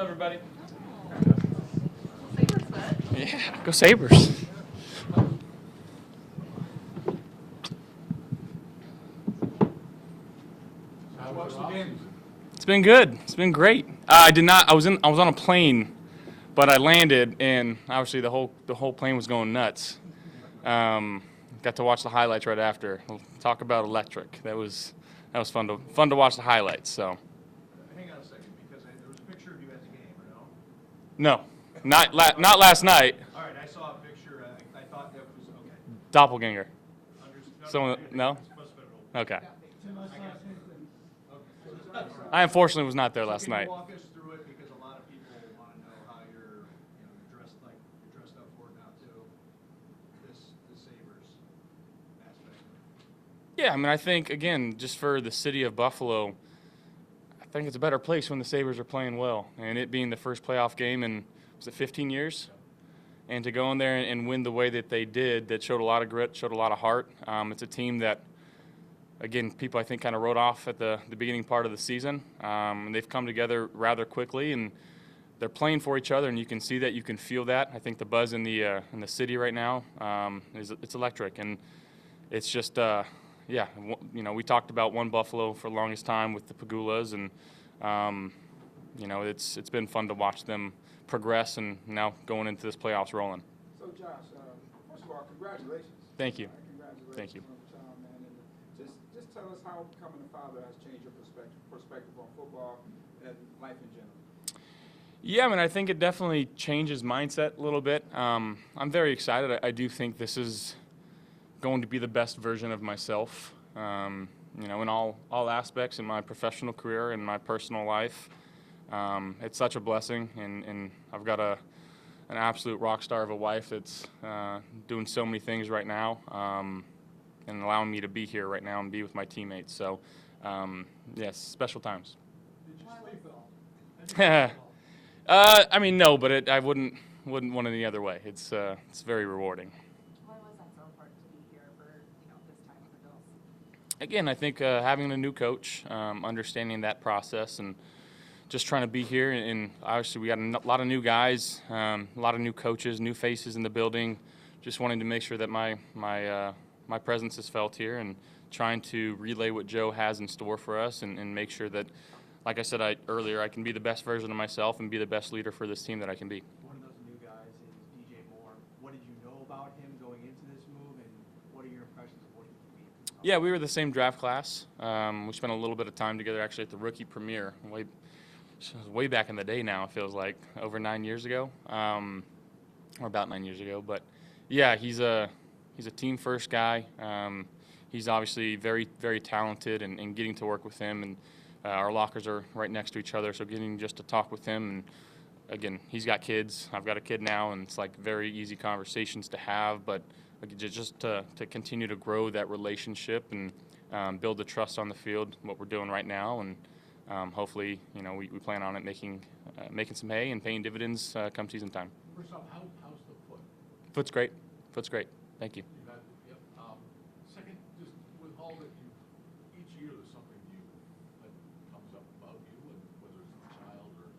Hello, everybody. Sabres bet. Yeah, go Sabres. It's been good. It's been great. I did not. I was on a plane, but I landed, and obviously the whole plane was going nuts. Got to watch the highlights right after. We'll talk about electric. That was fun to watch the highlights. So. Hang on a second, because there was a picture of you at the game, or no? No, not last night. All right, I saw a picture. I thought that was okay. Doppelganger. Someone? No? Okay. I unfortunately was not there last night. Can you walk us through it, because a lot of people want to know how you're dressed up for it now too. The Sabres aspect. Yeah, I mean, I think again, just for the city of Buffalo, I think it's a better place when the Sabres are playing well, and it being the first playoff game in, was it 15 years? And to go in there and win the way that they did, that showed a lot of grit, showed a lot of heart. It's a team that, again, people I think kind of wrote off at the beginning part of the season. And they've come together rather quickly, and they're playing for each other, and you can see that, you can feel that. I think the buzz in the city right now it's electric, and it's just yeah. We talked about one Buffalo for the longest time with the Pagulas, and it's been fun to watch them progress, and now going into this playoffs rolling. So, Josh, first of all, congratulations. Thank you. Congratulations. Thank you. On the child, man. And just tell us how becoming a father has changed your perspective on football and life in general. Yeah, I mean, I think it definitely changes mindset a little bit. I'm very excited. I do think this is going to be the best version of myself, in all aspects in my professional career and my personal life. It's such a blessing, and I've got an absolute rock star of a wife that's doing so many things right now, and allowing me to be here right now and be with my teammates. So, yes, special times. Did you sleep at all? I mean, no, but I wouldn't want it any other way. It's very rewarding. Why was that so important to be here for this time with the Bills? Again, I think having a new coach, understanding that process, and just trying to be here. And obviously, we got a lot of new guys, a lot of new coaches, new faces in the building. Just wanting to make sure that my presence is felt here, and trying to relay what Joe has in store for us, and make sure that, like I said earlier, I can be the best version of myself and be the best leader for this team that I can be. One of those new guys is DJ Moore. What did you know about him going into this move, and what are your impressions of what he can be? Yeah, we were the same draft class. We spent a little bit of time together actually at the rookie premiere. Way back in the day now, it feels like over 9 years ago, or about 9 years ago. But yeah, he's a team first guy. He's obviously very, very talented, and getting to work with him, and our lockers are right next to each other, so getting just to talk with him. And again, he's got kids. I've got a kid now, and it's like very easy conversations to have, but just to continue to grow that relationship and build the trust on the field, what we're doing right now. And hopefully, we plan on it making some hay and paying dividends come season time. First off, how's the foot? Foot's great. Thank you. Yep. Second, just with all that each year there's something new that comes up about you, and whether it's a child or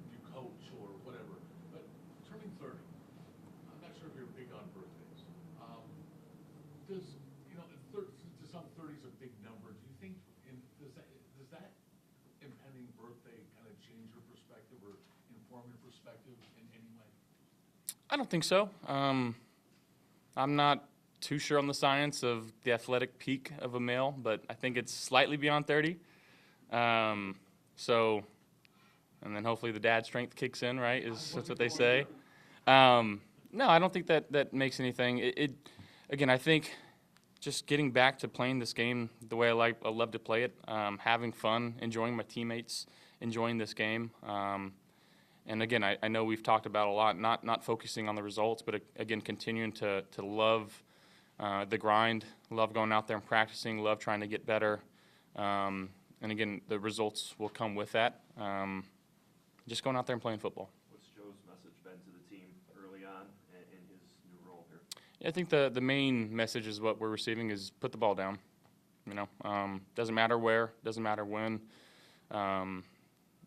you coach or whatever. But turning 30, I'm not sure if you're big on birthdays. To some 30 is a big number. Do you think does that impending birthday kind of change your perspective or inform your perspective in any way? I don't think so. I'm not too sure on the science of the athletic peak of a male, but I think it's slightly beyond 30. And then hopefully the dad strength kicks in, right? That's what they say. No, I don't think that makes anything. Again, I think just getting back to playing this game the way I love to play it, having fun, enjoying my teammates, enjoying this game. And again, I know we've talked about a lot, not focusing on the results, but again, continuing to love the grind, love going out there and practicing, love trying to get better. And again, the results will come with that. Just going out there and playing football. What's Joe's message been to the team early on in his new role here? Yeah, I think the main message is what we're receiving is put the ball down. Doesn't matter where, doesn't matter when.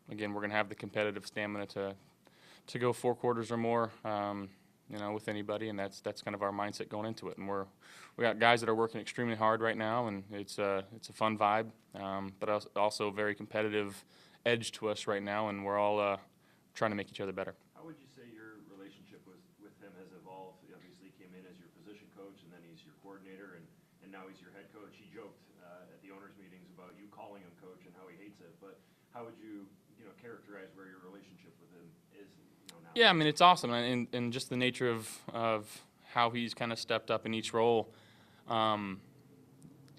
again, we're going to have the competitive stamina to go 4 quarters or more, with anybody, and that's kind of our mindset going into it. And we got guys that are working extremely hard right now, and it's a fun vibe, but also a very competitive edge to us right now, and we're all trying to make each other better. How would you say your relationship with him has evolved? He obviously came in as your position coach, and then he's your coordinator, and now he's your head coach. He joked at the owners' meetings about you calling him coach and how he hates it, but how would you characterize where your relationship with him is now? Yeah, I mean, it's awesome, and just the nature of how he's kind of stepped up in each role.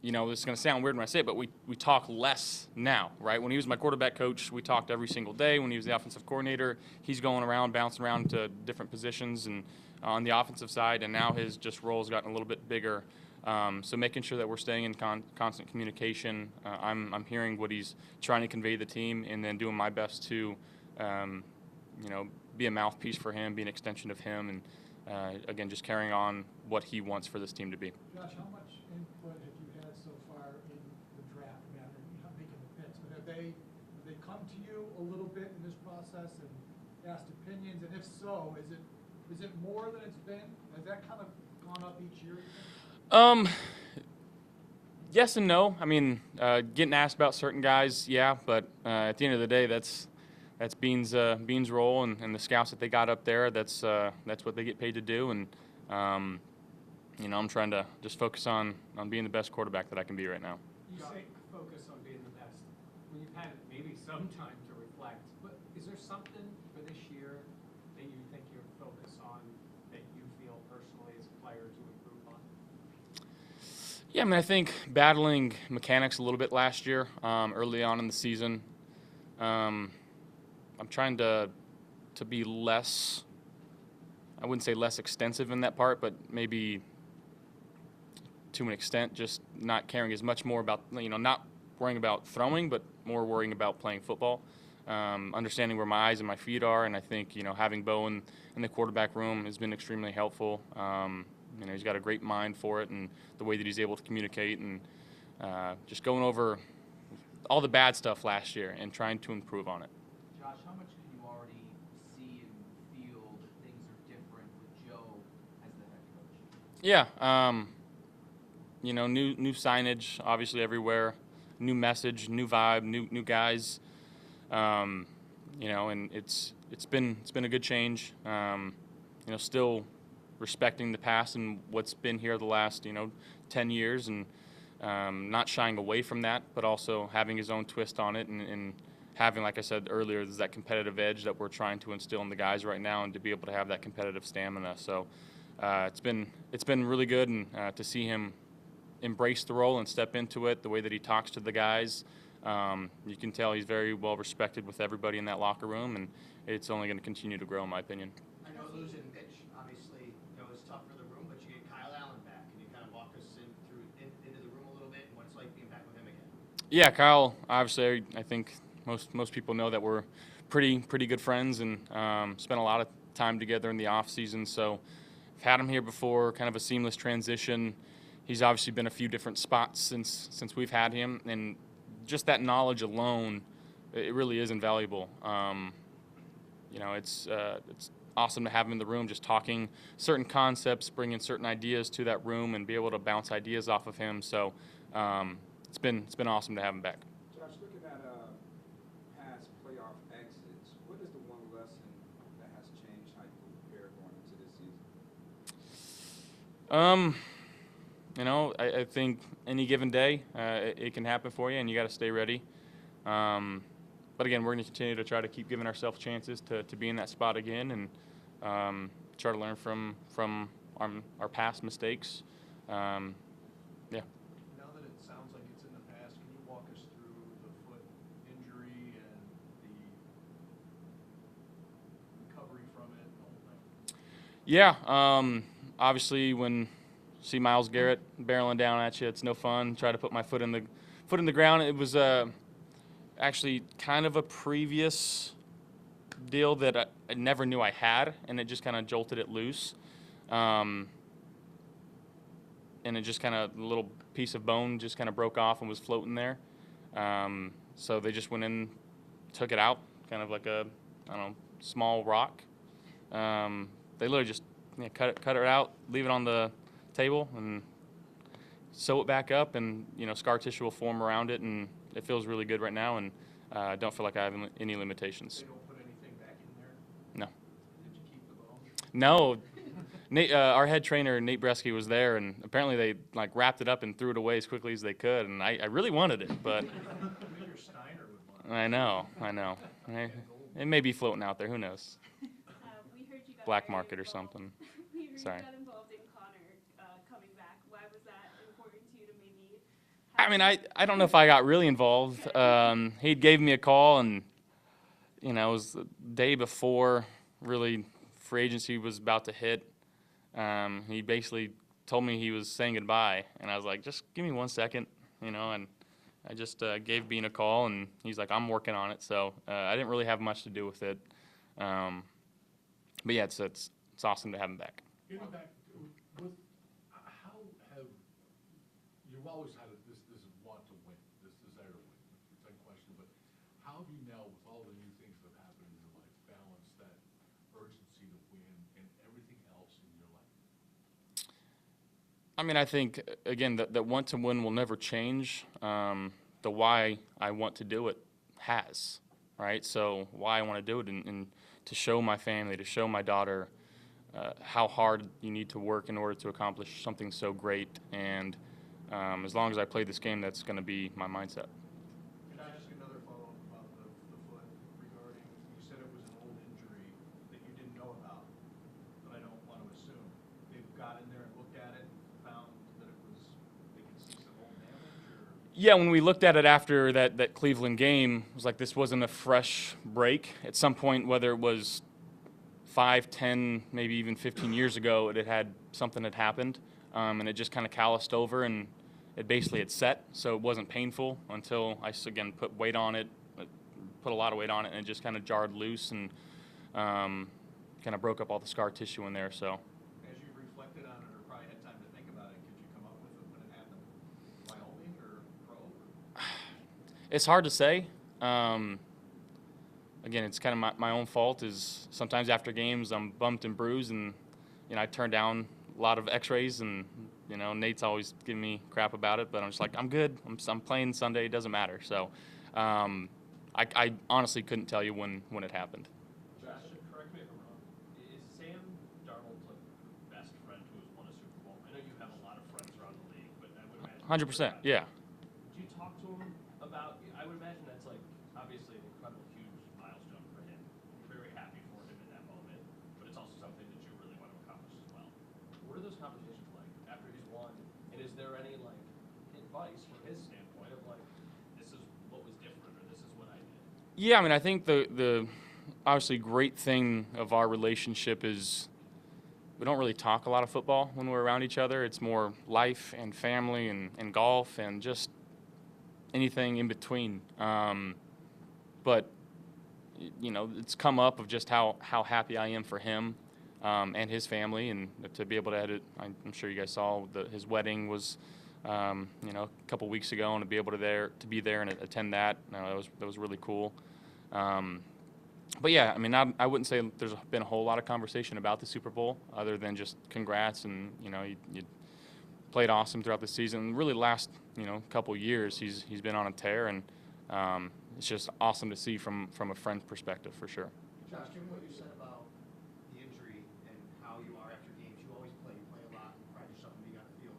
This is going to sound weird when I say it, but we talk less now, right? When he was my quarterback coach, we talked every single day. When he was the offensive coordinator, he's going around, bouncing around to different positions and on the offensive side, and now his just role's gotten a little bit bigger. So making sure that we're staying in constant communication. I'm hearing what he's trying to convey to the team, and then doing my best to, be a mouthpiece for him, be an extension of him, and again, just carrying on what he wants for this team to be. Josh, how much input have you had so far in the draft matter? You're not making the picks, but have they come to you a little bit in this process and asked opinions? And if so, is it more than it's been? Has that kind of gone up each year? Yes and no. I mean, getting asked about certain guys, yeah, but at the end of the day, that's Beane's role, and the scouts that they got up there. That's what they get paid to do, and I'm trying to just focus on being the best quarterback that I can be right now. You say focus on being the best. When you've had maybe some time to reflect, but is there something for this year that you think you're focused on that you feel personally as a player to improve on? Yeah, I mean, I think battling mechanics a little bit last year, early on in the season. I'm trying to be less, I wouldn't say less extensive in that part, but maybe to an extent, just not caring as much more about, not worrying about throwing, but more worrying about playing football. Understanding where my eyes and my feet are, and I think, having Bo in the quarterback room has been extremely helpful. He's got a great mind for it, and the way that he's able to communicate, and just going over all the bad stuff last year and trying to improve on it. Josh, how much can you already see and feel that things are different with Joe as the head coach? Yeah, new signage obviously everywhere, new message, new vibe, new guys, and it's been a good change. Still respecting the past and what's been here the last 10 years, and not shying away from that, but also having his own twist on it, and having, like I said earlier, there's that competitive edge that we're trying to instill in the guys right now, and to be able to have that competitive stamina. So it's been really good, and to see him embrace the role and step into it, the way that he talks to the guys, you can tell he's very well respected with everybody in that locker room, and it's only going to continue to grow, in my opinion. I know losing Mitch, obviously, was tough for the room, but you get Kyle Allen back. Can you kind of walk us into the room a little bit and what it's like being back with him again? Yeah, Kyle, obviously, I think most people know that we're pretty good friends, and spent a lot of time together in the offseason. So I've had him here before, kind of a seamless transition. He's obviously been a few different spots since we've had him, and just that knowledge alone, it really is invaluable. It's awesome to have him in the room, just talking certain concepts, bringing certain ideas to that room, and be able to bounce ideas off of him. So it's been awesome to have him back. Josh, looking at past playoff exits, what is the one lesson that has changed how you prepare going into this season? I think any given day, it can happen for you, and you got to stay ready. But again, we're going to continue to try to keep giving ourselves chances to be in that spot again, and try to learn from our past mistakes. Yeah. Now that it sounds like it's in the past, can you walk us through the foot injury and the recovery from it and the whole thing? Yeah. Obviously, when see Myles Garrett barreling down at you, it's no fun. Try to put my foot in the ground. It was actually kind of a previous deal that I never knew I had, and it just kind of jolted it loose. And it just kind of, a little piece of bone just kind of broke off and was floating there. So they just went in, took it out, kind of like a, I don't know, small rock. They literally just cut it out, leave it on the table, and sew it back up, and scar tissue will form around it, and it feels really good right now, and I don't feel like I have any limitations. They don't put anything back in there? No. Did you keep the bone? No. Nate, our head trainer, Nate Bresky, was there, and apparently they wrapped it up and threw it away as quickly as they could, and I really wanted it, but Maybe your Steiner would want it. I know. It may be floating out there. Who knows? We heard you got Black very market or involved- something. We heard Sorry. you got involved in Connor coming back. Why was that important to you to maybe I mean, I don't know if I got really involved. He gave me a call, and it was the day before really free agency was about to hit. He basically told me he was saying goodbye, and I was like, just give me 1 second, and I just gave Beane a call, and he's like, I'm working on it. So I didn't really have much to do with it. But yeah, it's awesome to have him back. Getting back with, how have, you've always had this want to win, this desire to win, same question, but how have you now, with all the new things that have happened in your life, balanced that urgency to win and everything else in your life? I mean, I think, again, that want to win will never change. The why I want to do it has, right? So why I want to do it, and to show my family, to show my daughter how hard you need to work in order to accomplish something so great. And as long as I play this game, that's going to be my mindset. Can I ask another follow-up about the foot regarding, you said it was an old injury that you didn't know about, but I don't want to assume. They've got in there and looked at it and found that it was, they could see some old damage, or? Yeah, when we looked at it after that Cleveland game, it was like this wasn't a fresh break. At some point, whether it was 5, 10, maybe even 15 years ago, it had something had happened, and it just kind of calloused over, and it basically had set, so it wasn't painful until I again put weight on it, put a lot of weight on it, and it just kind of jarred loose and kind of broke up all the scar tissue in there. So. As you reflected on it, or probably had time to think about it, could you come up with it when it happened? Wyoming or pro? It's hard to say. Again, it's kind of my own fault. Is sometimes after games I'm bumped and bruised, and I turn down a lot of X-rays, and Nate's always giving me crap about it, but I'm just like, I'm good. I'm playing Sunday. It doesn't matter. So I honestly couldn't tell you when it happened. Josh, correct me if I'm wrong. Is Sam Darnold like your best friend who has won a Super Bowl? I know you have a lot of friends around the league, but I would imagine 100%. Yeah. Do you talk to him about? I would imagine that's like obviously an incredible, huge milestone for him. You're very happy for him in that moment, but it's also something that you really want to accomplish as well. What are those conversations like after he's won? And is there any like advice from his standpoint of like, this is what was different, or this is what I did? Yeah, I mean, I think the obviously great thing of our relationship is we don't really talk a lot of football when we're around each other. It's more life and family and golf and just anything in between. But it's come up of just how happy I am for him and his family, and to be able to edit. I'm sure you guys saw his wedding was a couple weeks ago, and to be able to be there and attend that, that was really cool. But yeah, I mean, I wouldn't say there's been a whole lot of conversation about the Super Bowl other than just congrats, and you played awesome throughout the season. Really, last couple years, he's been on a tear, and it's just awesome to see from a friend's perspective for sure. Josh, given what you said about the injury and how you are after games, you always play a lot, and pride yourself in being on the field.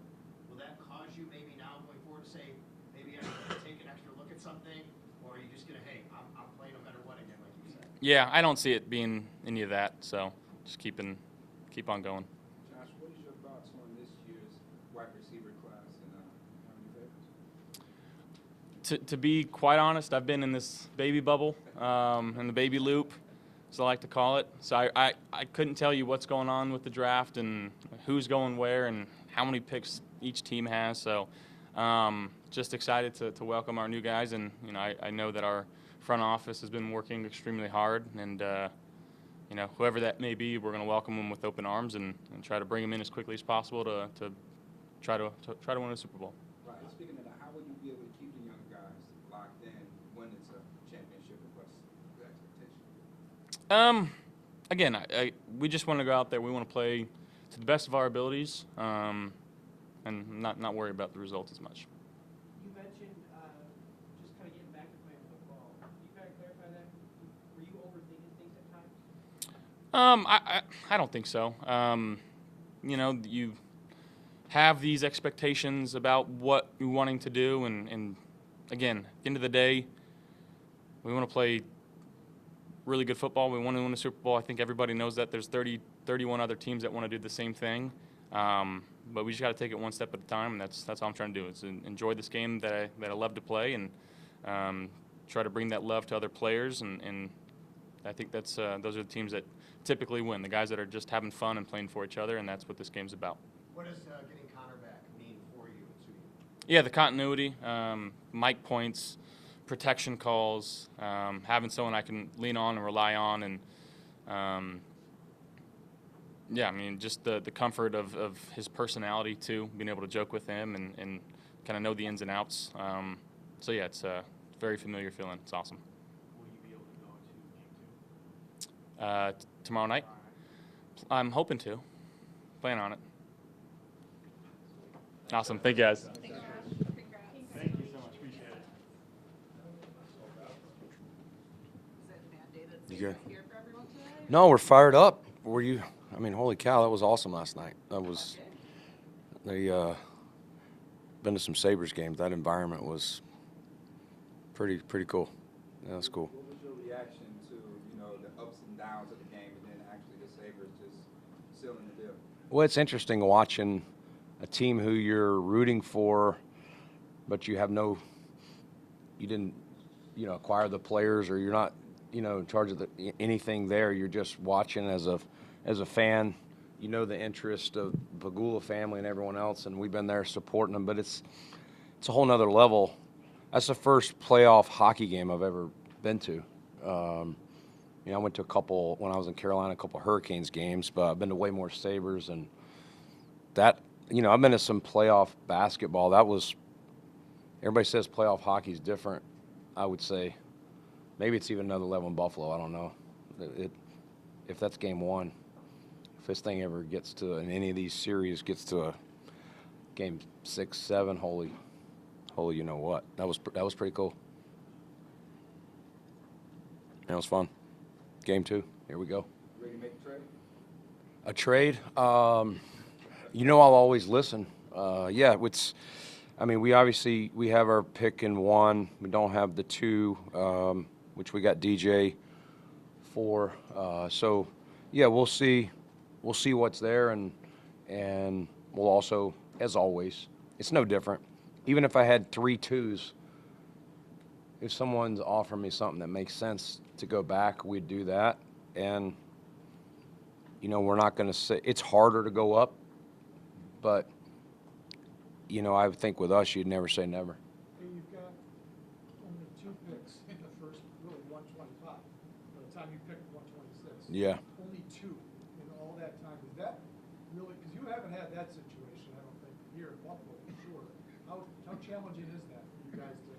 Will that cause you maybe now going forward to say, maybe I should take an extra look at something, or are you just going to, hey, I'm playing no matter what again, like you said? Yeah, I don't see it being any of that, so just keep on going. Josh, what is your thoughts on this year's wide receiver class, and how are your favorites? To be quite honest, I've been in this baby bubble, in the baby loop, as I like to call it. So I couldn't tell you what's going on with the draft and who's going where and how many picks each team has. So just excited to welcome our new guys, and I know that our front office has been working extremely hard, and whoever that may be, we're going to welcome them with open arms and try to bring them in as quickly as possible to try to win a Super Bowl. Right. Speaking of that, how will you be able to keep the young guys locked in when it's a championship? What's the expectation? Again, we just want to go out there. We want to play to the best of our abilities, and not worry about the results as much. You mentioned just kind of getting back to playing football. Can you kind of clarify that? Were you overthinking things at times? I don't think so. You have these expectations about what you're wanting to do, and again, at the end of the day, we want to play really good football. We want to win a Super Bowl. I think everybody knows that. There's 31 other teams that want to do the same thing, but we just got to take it one step at a time, and that's all I'm trying to do. Is enjoy this game that I love to play, and try to bring that love to other players, and I think those are the teams that typically win. The guys that are just having fun and playing for each other, and that's what this game's about. What does getting Connor back mean for you and to you? Yeah, the continuity, mic points, protection calls, having someone I can lean on and rely on, and yeah, I mean, just the comfort of his personality too, being able to joke with him and kind of know the ins and outs. So yeah, it's a very familiar feeling. It's awesome. Will you be able to go to game 2? Tomorrow night? I'm hoping to. Plan on it. Awesome. Thank you, guys. Thank you, Josh. Congrats. Thank you so much. Appreciate it. Is it mandated You to good? here for everyone today? No, we're fired up. Were you? I mean, holy cow, that was awesome last night. That was. They been to some Sabres games. That environment was pretty cool. Yeah, that's cool. What was your reaction to, the ups and downs of the game, and then actually the Sabres just sealing the deal? Well, it's interesting watching a team who you're rooting for, but you didn't, acquire the players, or you're not, in charge of anything there. You're just watching as a fan. The interest of Pagula family and everyone else, and we've been there supporting them. But it's a whole nother level. That's the first playoff hockey game I've ever been to. I went to a couple when I was in Carolina, a couple Hurricanes games, but I've been to way more Sabres, and that, I've been to some playoff basketball. Everybody says playoff hockey is different. I would say maybe it's even another level in Buffalo. I don't know. If that's game one, if this thing ever gets to, in any of these series gets to a game 6, 7, holy, you know what? That was pretty cool. That was fun. Game 2. Here we go. Ready to make a trade? A trade? I'll always listen. Yeah, we have our pick in 1. We don't have the 2, which we got DJ for. So, yeah, we'll see. We'll see what's there, and we'll also, as always, it's no different. Even if I had 3 2s, if someone's offering me something that makes sense to go back, we'd do that. And, we're not going to say it's harder to go up, but, I think with us, you'd never say never. Hey, you've got only 2 picks in the first, really 125. By the time you picked 126. Yeah. Only 2 in all that time. Is that really, because you haven't had that situation, I don't think, here in Buffalo, for sure. How challenging is that for you guys to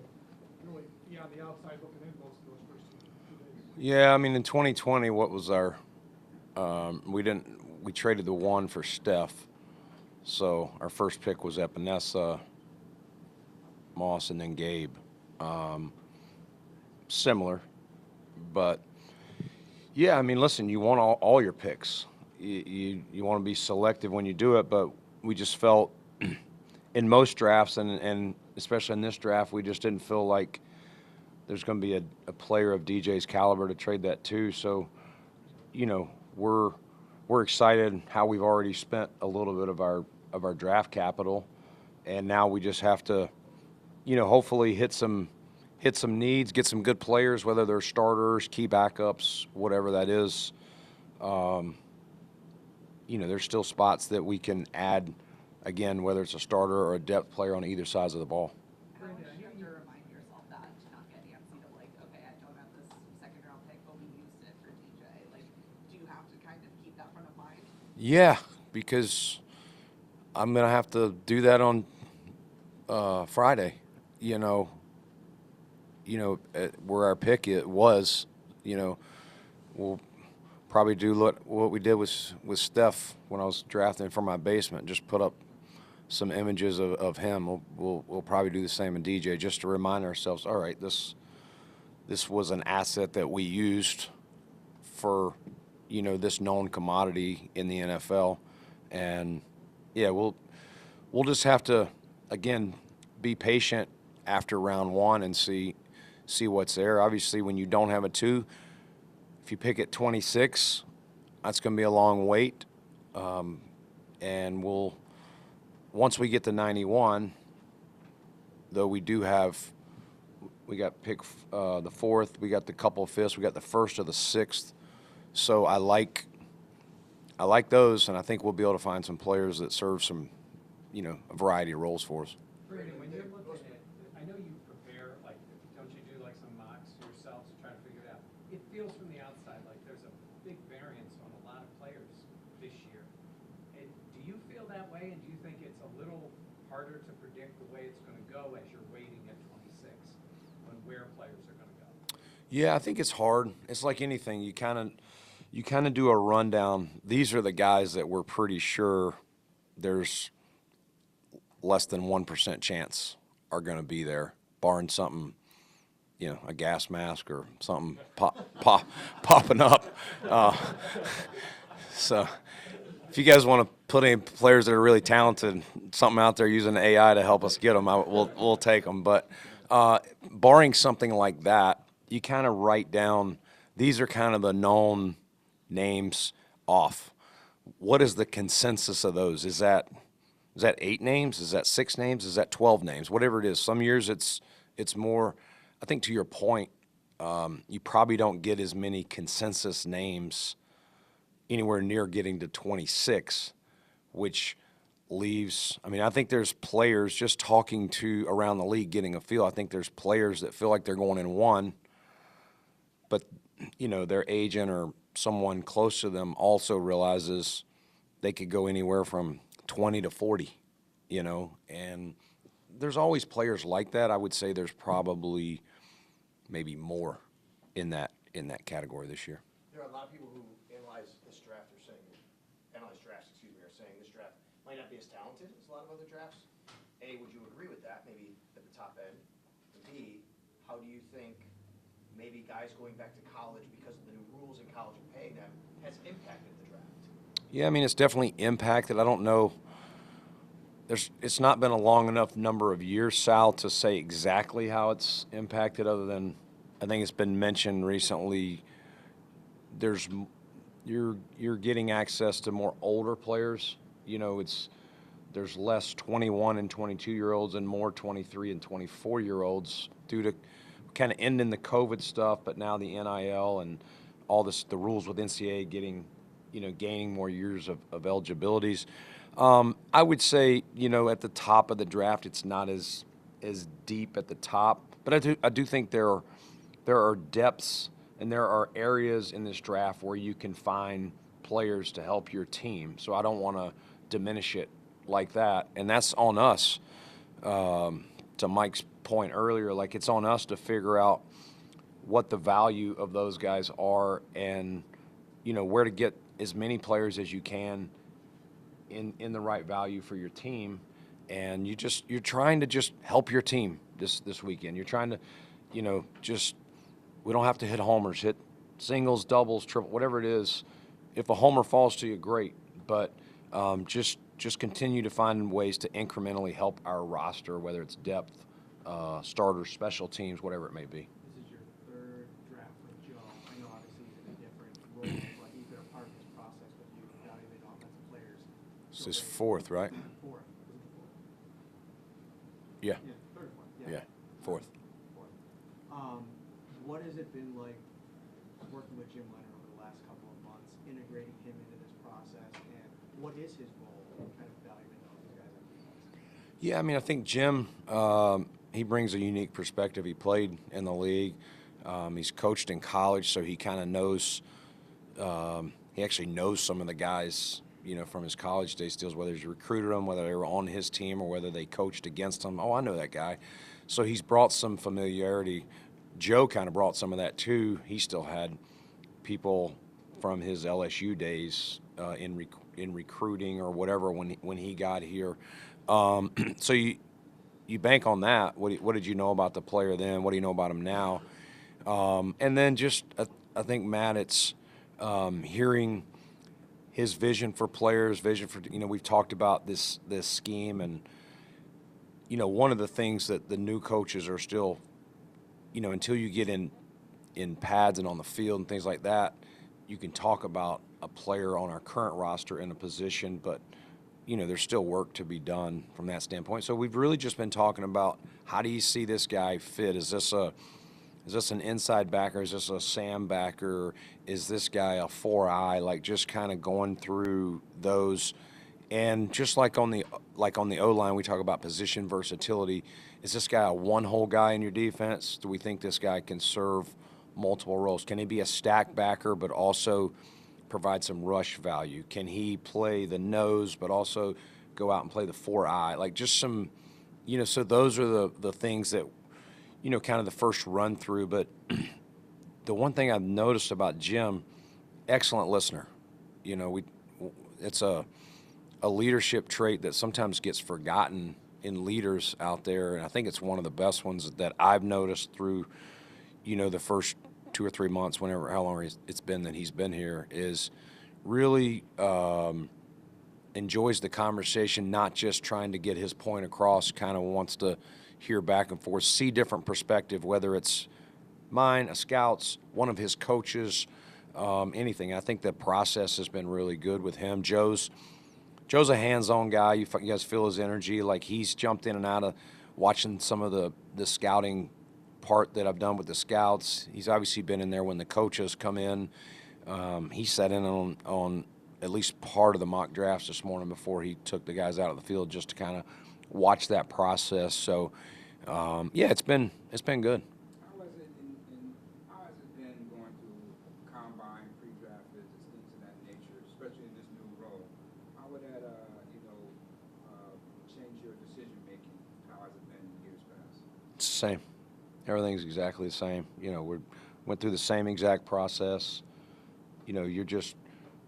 really be on the outside looking in most of those first 2 days? Yeah, in 2020, what was our we traded the 1 for Steph. So our first pick was Epinesa, Moss, and then Gabe. Similar, but yeah, listen, you want all your picks. You want to be selective when you do it, but we just felt in most drafts, and especially in this draft, we just didn't feel like there's going to be a player of DJ's caliber to trade that to. So, we're excited how we've already spent a little bit of our draft capital, and now we just have to, hopefully hit some needs, get some good players, whether they're starters, key backups, whatever that is. There's still spots that we can add, again, whether it's a starter or a depth player on either sides of the ball. How much do you have to remind yourself that to not get antsy to okay, I don't have this second round pick, but we used it for DJ. Do you have to kind of keep that front of mind? Yeah, because I'm going to have to do that on Friday. Where our pick was, we'll probably do what we did with Steph when I was drafting for my basement. Just put up some images of him. We'll probably do the same in DJ, just to remind ourselves, all right, this was an asset that we used for, this known commodity in the NFL. And yeah, we'll just have to, again, be patient after round one and see what's there. Obviously, when you don't have a 2, if you pick at 26, that's going to be a long wait. And once we get to 91, though we got pick the 4th, we got the couple of 5ths, we got the 1st or the 6th. So I like those, and I think we'll be able to find some players that serve some, a variety of roles for us. Brady, when you're looking at, I know you prepare, like, don't you do like some mocks yourselves to try to figure it out? It feels from the outside like there's a big variance on a lot of players this year. And do you feel that way, and do you think it's a little harder to predict the way it's going to go as you're waiting at 26 on where players are going to go? Yeah, I think it's hard. It's like anything. You kind of do a rundown. These are the guys that we're pretty sure there's less than 1% chance are going to be there, barring something, a gas mask or something popping up. So if you guys want to put any players that are really talented, something out there using AI to help us get them, we'll take them. But barring something like that, you kind of write down, these are kind of the known names off. What is the consensus of those? Is that 8 names? Is that 6 names? Is that 12 names? Whatever it is. Some years it's more. I think to your point, you probably don't get as many consensus names anywhere near getting to 26, which leaves. I mean, I think there's players just talking to around the league, getting a feel. I think there's players that feel like they're going in 1, but their agent or someone close to them also realizes they could go anywhere from 20 to 40, and there's always players like that. I would say there's probably maybe more in that category this year. There are a lot of people who analyze drafts, are saying this draft might not be as talented as a lot of other drafts. A, would you agree with that, maybe at the top end? And B, how do you think maybe guys going back to college because of the new rules in college and paying them has impacted the draft? Yeah, I mean, it's definitely impacted. I don't know. It's not been a long enough number of years, Sal, to say exactly how it's impacted, other than I think it's been mentioned recently. You're getting access to more older players. There's less 21 and 22-year-olds and more 23 and 24-year-olds due to kind of ending the COVID stuff, but now the NIL and all this, the rules with NCAA gaining more years of eligibilities. I would say, at the top of the draft, it's not as deep at the top, but I do think there are depths and there are areas in this draft where you can find players to help your team. So I don't want to diminish it like that, and that's on us. To Mike's point earlier, like, it's on us to figure out what the value of those guys are, and where to get as many players as you can in the right value for your team. And you're trying to just help your team this weekend. You're trying to, we don't have to hit homers, hit singles, doubles, triple, whatever it is. If a homer falls to you, great. But just continue to find ways to incrementally help our roster, whether it's depth, starters, special teams, whatever it may be. This is your 3rd draft with Joe. I know obviously he's in a different role, but he's been a part of this process with you evaluating offensive players. This is 4th, right? 4th. Was it the 4th? Yeah. Yeah, 3rd one. Yeah. 4th. What has it been like working with Jim Leonard over the last couple of months, integrating him into this process, and what is his role in kind of evaluating all these guys on defense? Yeah, I mean, I think Jim, he brings a unique perspective. He played in the league. He's coached in college, so he kind of knows, he actually knows some of the guys, from his college days, still, whether he's recruited them, whether they were on his team, or whether they coached against him. Oh, I know that guy. So he's brought some familiarity. Joe kind of brought some of that too. He still had people from his LSU days in recruiting or whatever when he got here. So you bank on that. What did you know about the player then? What do you know about him now? And then just I think, Matt, it's hearing his vision for players, vision for, we've talked about this scheme, and one of the things that the new coaches are still, until you get in pads and on the field and things like that, you can talk about a player on our current roster in a position, but there's still work to be done from that standpoint. So we've really just been talking about, how do you see this guy fit? Is this an inside backer? Is this a Sam backer? Is this guy a 4-eye? Like, just kind of going through those. And just like on the O-line, we talk about position versatility. Is this guy a one-hole guy in your defense? Do we think this guy can serve multiple roles? Can he be a stack backer but also provide some rush value? Can he play the nose but also go out and play the 4-eye? Like, just some, so those are the things that, kind of the first run through. But the one thing I've noticed about Jim, excellent listener. It's a leadership trait that sometimes gets forgotten in leaders out there, and I think it's one of the best ones that I've noticed through, the first 2 or 3 months, how long it's been that he's been here, is really enjoys the conversation, not just trying to get his point across, kind of wants to hear back and forth, see different perspective, whether it's mine, a scout's, one of his coaches, anything. I think the process has been really good with him. Joe's a hands-on guy. You guys feel his energy. Like, he's jumped in and out of watching some of the scouting part that I've done with the scouts. He's obviously been in there when the coaches come in. He sat in on at least part of the mock drafts this morning before he took the guys out of the field, just to kind of watch that process. So, it's been good. How has it been going through combine, pre-draft visits, things of that nature, especially in this new role? How would that, change your decision making? How has it been in years past? It's the same. Everything's exactly the same. We went through the same exact process. You're just,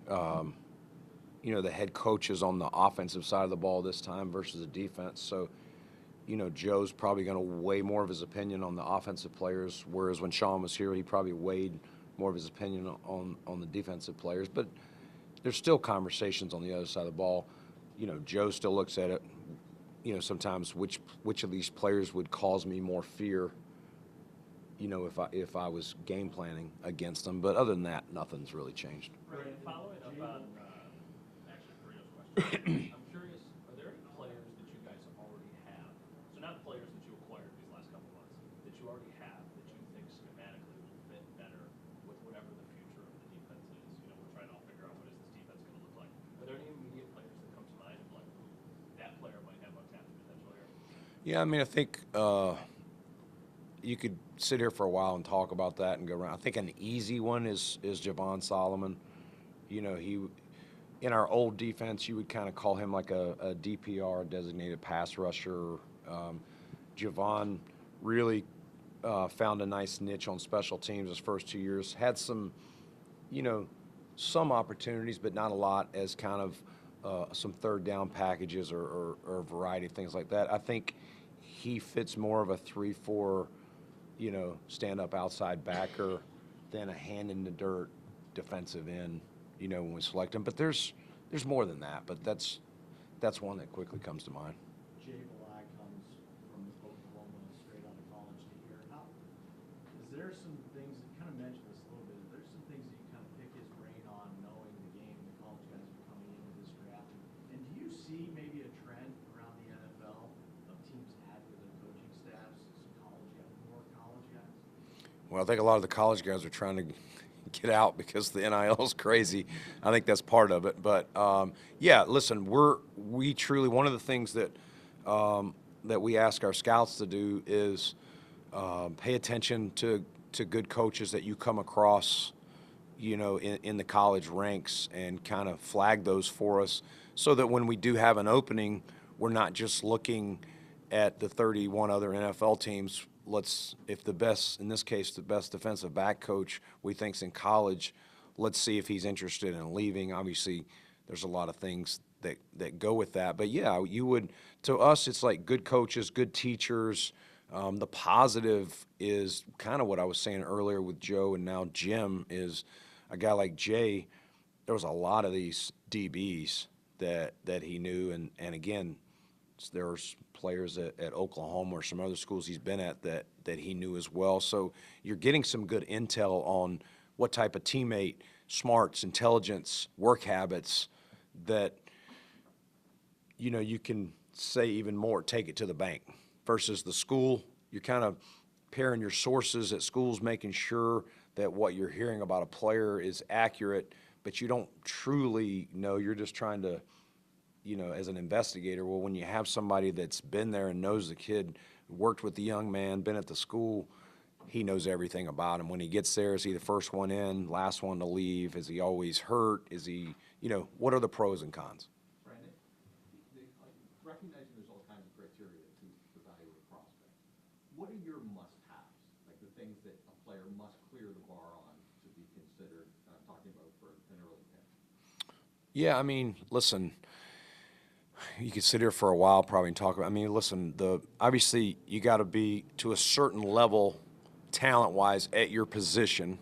the head coach is on the offensive side of the ball this time versus the defense. So, Joe's probably going to weigh more of his opinion on the offensive players, whereas when Sean was here, he probably weighed more of his opinion on the defensive players. But there's still conversations on the other side of the ball. Joe still looks at it, sometimes which of these players would cause me more fear, if I was game planning against them. But other than that, nothing's really changed. Right, following up on, actually, Mario's question, I'm curious, are there any players that you guys already have, so not players that you acquired these last couple months, that you already have that you think schematically will fit better with whatever the future of the defense is? We're trying to all figure out, what is this defense going to look like? Are there any immediate players that come to mind, like, that player might have untapped potential here? Yeah, I think you could sit here for a while and talk about that and go around. I think an easy one is Javon Solomon. He, in our old defense, you would kind of call him like a DPR, designated pass rusher. Javon really found a nice niche on special teams his first 2 years. Had some, some opportunities, but not a lot, as kind of some third down packages or a variety of things like that. I think he fits more of a 3-4, stand-up outside backer than a hand-in-the-dirt defensive end, when we select him. But there's more than that, but that's one that quickly comes to mind. Jay Balai comes from Oklahoma straight out of college to here. Is there some things, you kind of mentioned this a little bit, is there some things that you kind of pick his brain on, knowing the game the college guys are coming into this draft? And do you see maybe a trend around the NFL of teams add to their coaching staffs, more college guys? Well, I think a lot of the college guys are trying to get out because the NIL is crazy. I think that's part of it. But, listen, we truly, one of the things that that we ask our scouts to do is pay attention to good coaches that you come across, in the college ranks, and kind of flag those for us, so that when we do have an opening, we're not just looking at the 31 other NFL teams. If the best, in this case, the best defensive back coach we think's in college, let's see if he's interested in leaving. Obviously, there's a lot of things that go with that. But yeah, you would, to us, it's like good coaches, good teachers. The positive is kind of what I was saying earlier with Joe and now Jim is a guy like Jay. There was a lot of these DBs that he knew. And again, there's players at Oklahoma or some other schools he's been at that he knew as well. So you're getting some good intel on what type of teammate, smarts, intelligence, work habits that, you know, you can say even more, take it to the bank. Versus the school, you're kind of pairing your sources at schools, making sure that what you're hearing about a player is accurate, but you don't truly know. You're just trying to, you know, as an investigator, well, when you have somebody that's been there and knows the kid, worked with the young man, been at the school, he knows everything about him. When he gets there, is he the first one in, last one to leave? Is he always hurt? Is he, you know, what are the pros and cons? Brandon, recognizing there's all kinds of criteria to evaluate a prospect, what are your must-haves, like the things that a player must clear the bar on to be considered, talking about for an early pick? Yeah, I mean, listen, you could sit here for a while probably and talk about, I mean, listen, obviously you got to be to a certain level talent-wise at your position.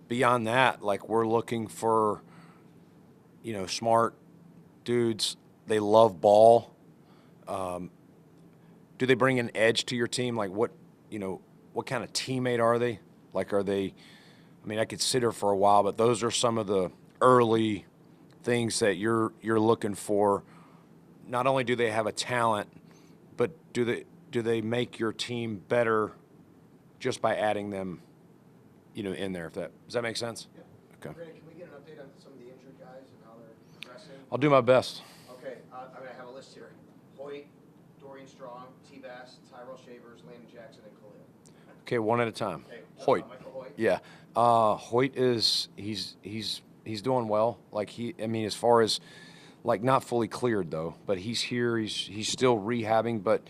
Beyond that, like we're looking for, you know, smart dudes. They love ball. Do they bring an edge to your team? Like what, you know, what kind of teammate are they? Like are they, I mean, I could sit here for a while, but those are some of the early things that you're looking for. Not only do they have a talent, but do they make your team better just by adding them, you know, in there? Does that make sense? Yeah. Okay. Brandon, can we get an update on some of the injured guys and how they're progressing? I'll do my best. Okay, I have a list here. Hoyt, Dorian Strong, T-Bass, Tyrell Shavers, Landon Jackson, and Khalil. Okay, one at a time. Okay, Hoyt. Michael Hoyt. Yeah. Hoyt is he's doing well. Like I mean, as far as like not fully cleared though, but he's here. He's still rehabbing, but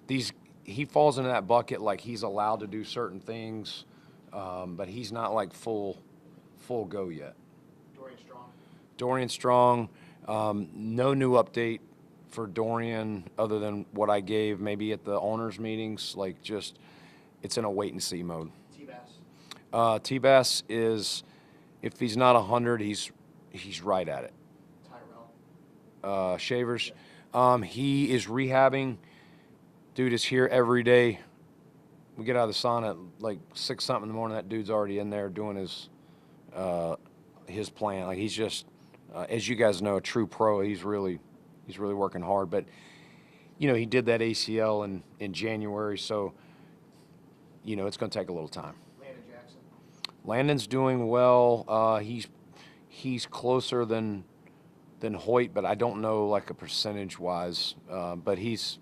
he falls into that bucket like he's allowed to do certain things, but he's not like full go yet. Dorian Strong. No new update for Dorian other than what I gave maybe at the owners' meetings. Like just it's in a wait and see mode. T-Bass. T-Bass is, if he's not 100, he's right at it. Tyrell. Shavers. He is rehabbing. Dude is here every day. We get out of the sauna at like 6-something in the morning. That dude's already in there doing his plan. Like he's just, as you guys know, a true pro. He's really working hard. But you know, he did that ACL in January, so you know it's going to take a little time. Landon Jackson. Landon's doing well. He's closer than Hoyt, but I don't know like a percentage wise. But he's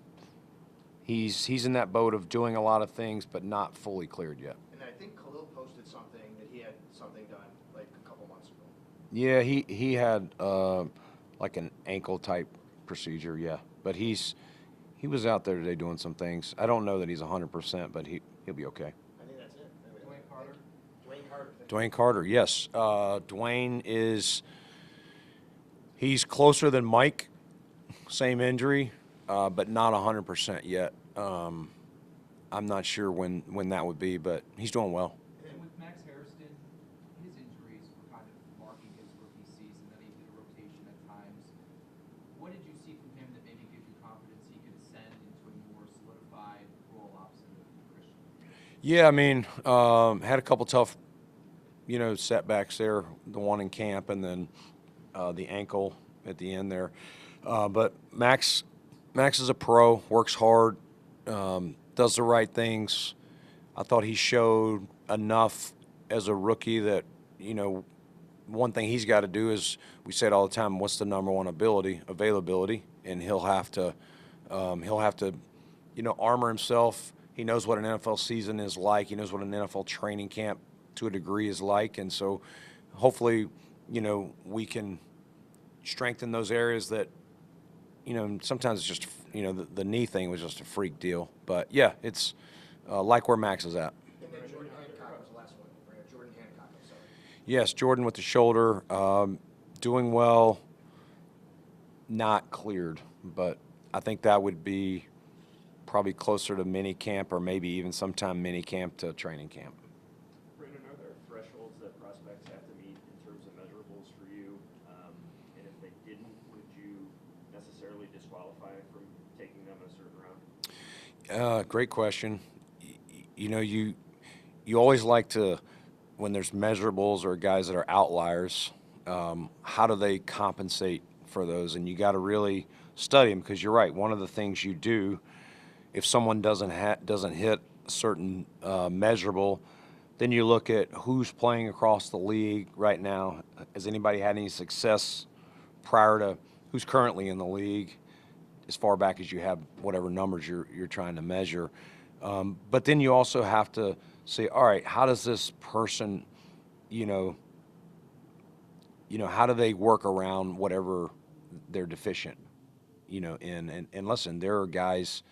in that boat of doing a lot of things, but not fully cleared yet. And I think Khalil posted something that he had something done like a couple months ago. Yeah, he had like an ankle type procedure. Yeah, but he was out there today doing some things. I don't know that he's 100%, but he'll be okay. I think that's it. Dwayne Carter. Dwayne Carter, yes. Dwayne he's closer than Mike. Same injury, but not 100% yet. I'm not sure when that would be, but he's doing well. And with Max Harrison, his injuries were kind of marking his rookie season, that he did a rotation at times. What did you see from him that maybe gives you confidence he could ascend into a more solidified role opposite of Christian? Yeah, I mean, had a couple tough, you know, setbacks there. The one in camp, and then the ankle at the end there. But Max is a pro, works hard, does the right things. I thought he showed enough as a rookie that, you know, one thing he's got to do is, we say it all the time, what's the number one availability, and he'll have to, you know, armor himself. He knows what an NFL season is like. He knows what an NFL training camp to a degree is like, and so hopefully, you know, we can strengthen those areas that, you know, sometimes it's just, you know, the knee thing was just a freak deal. But, yeah, it's like where Max is at. And then Jordan Hancock was the last one. Jordan Hancock, I'm sorry. Yes, Jordan with the shoulder, doing well, not cleared, but I think that would be probably closer to mini camp or maybe even sometime mini camp to training camp. Brandon, are there thresholds that prospects have to meet in terms of measurables for you? And if they didn't, would you necessarily disqualify from taking them a certain round? Great question. You know, you always like to, when there's measurables or guys that are outliers, how do they compensate for those? And you got to really study them, because you're right. One of the things you do, if someone doesn't hit a certain measurable, then you look at who's playing across the league right now. Has anybody had any success prior to who's currently in the league, as far back as you have whatever numbers you're trying to measure. But then you also have to say, all right, how does this person, how do they work around whatever they're deficient, in? And listen, there are guys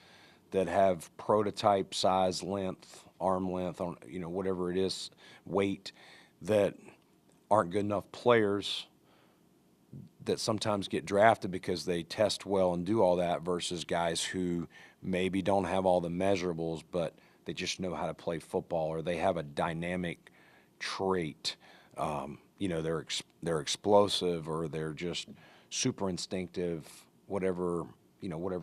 that have prototype size, length, arm length, on whatever it is, weight, that aren't good enough players, that sometimes get drafted because they test well and do all that, versus guys who maybe don't have all the measurables, but they just know how to play football, or they have a dynamic trait. They're explosive, or they're just super instinctive, whatever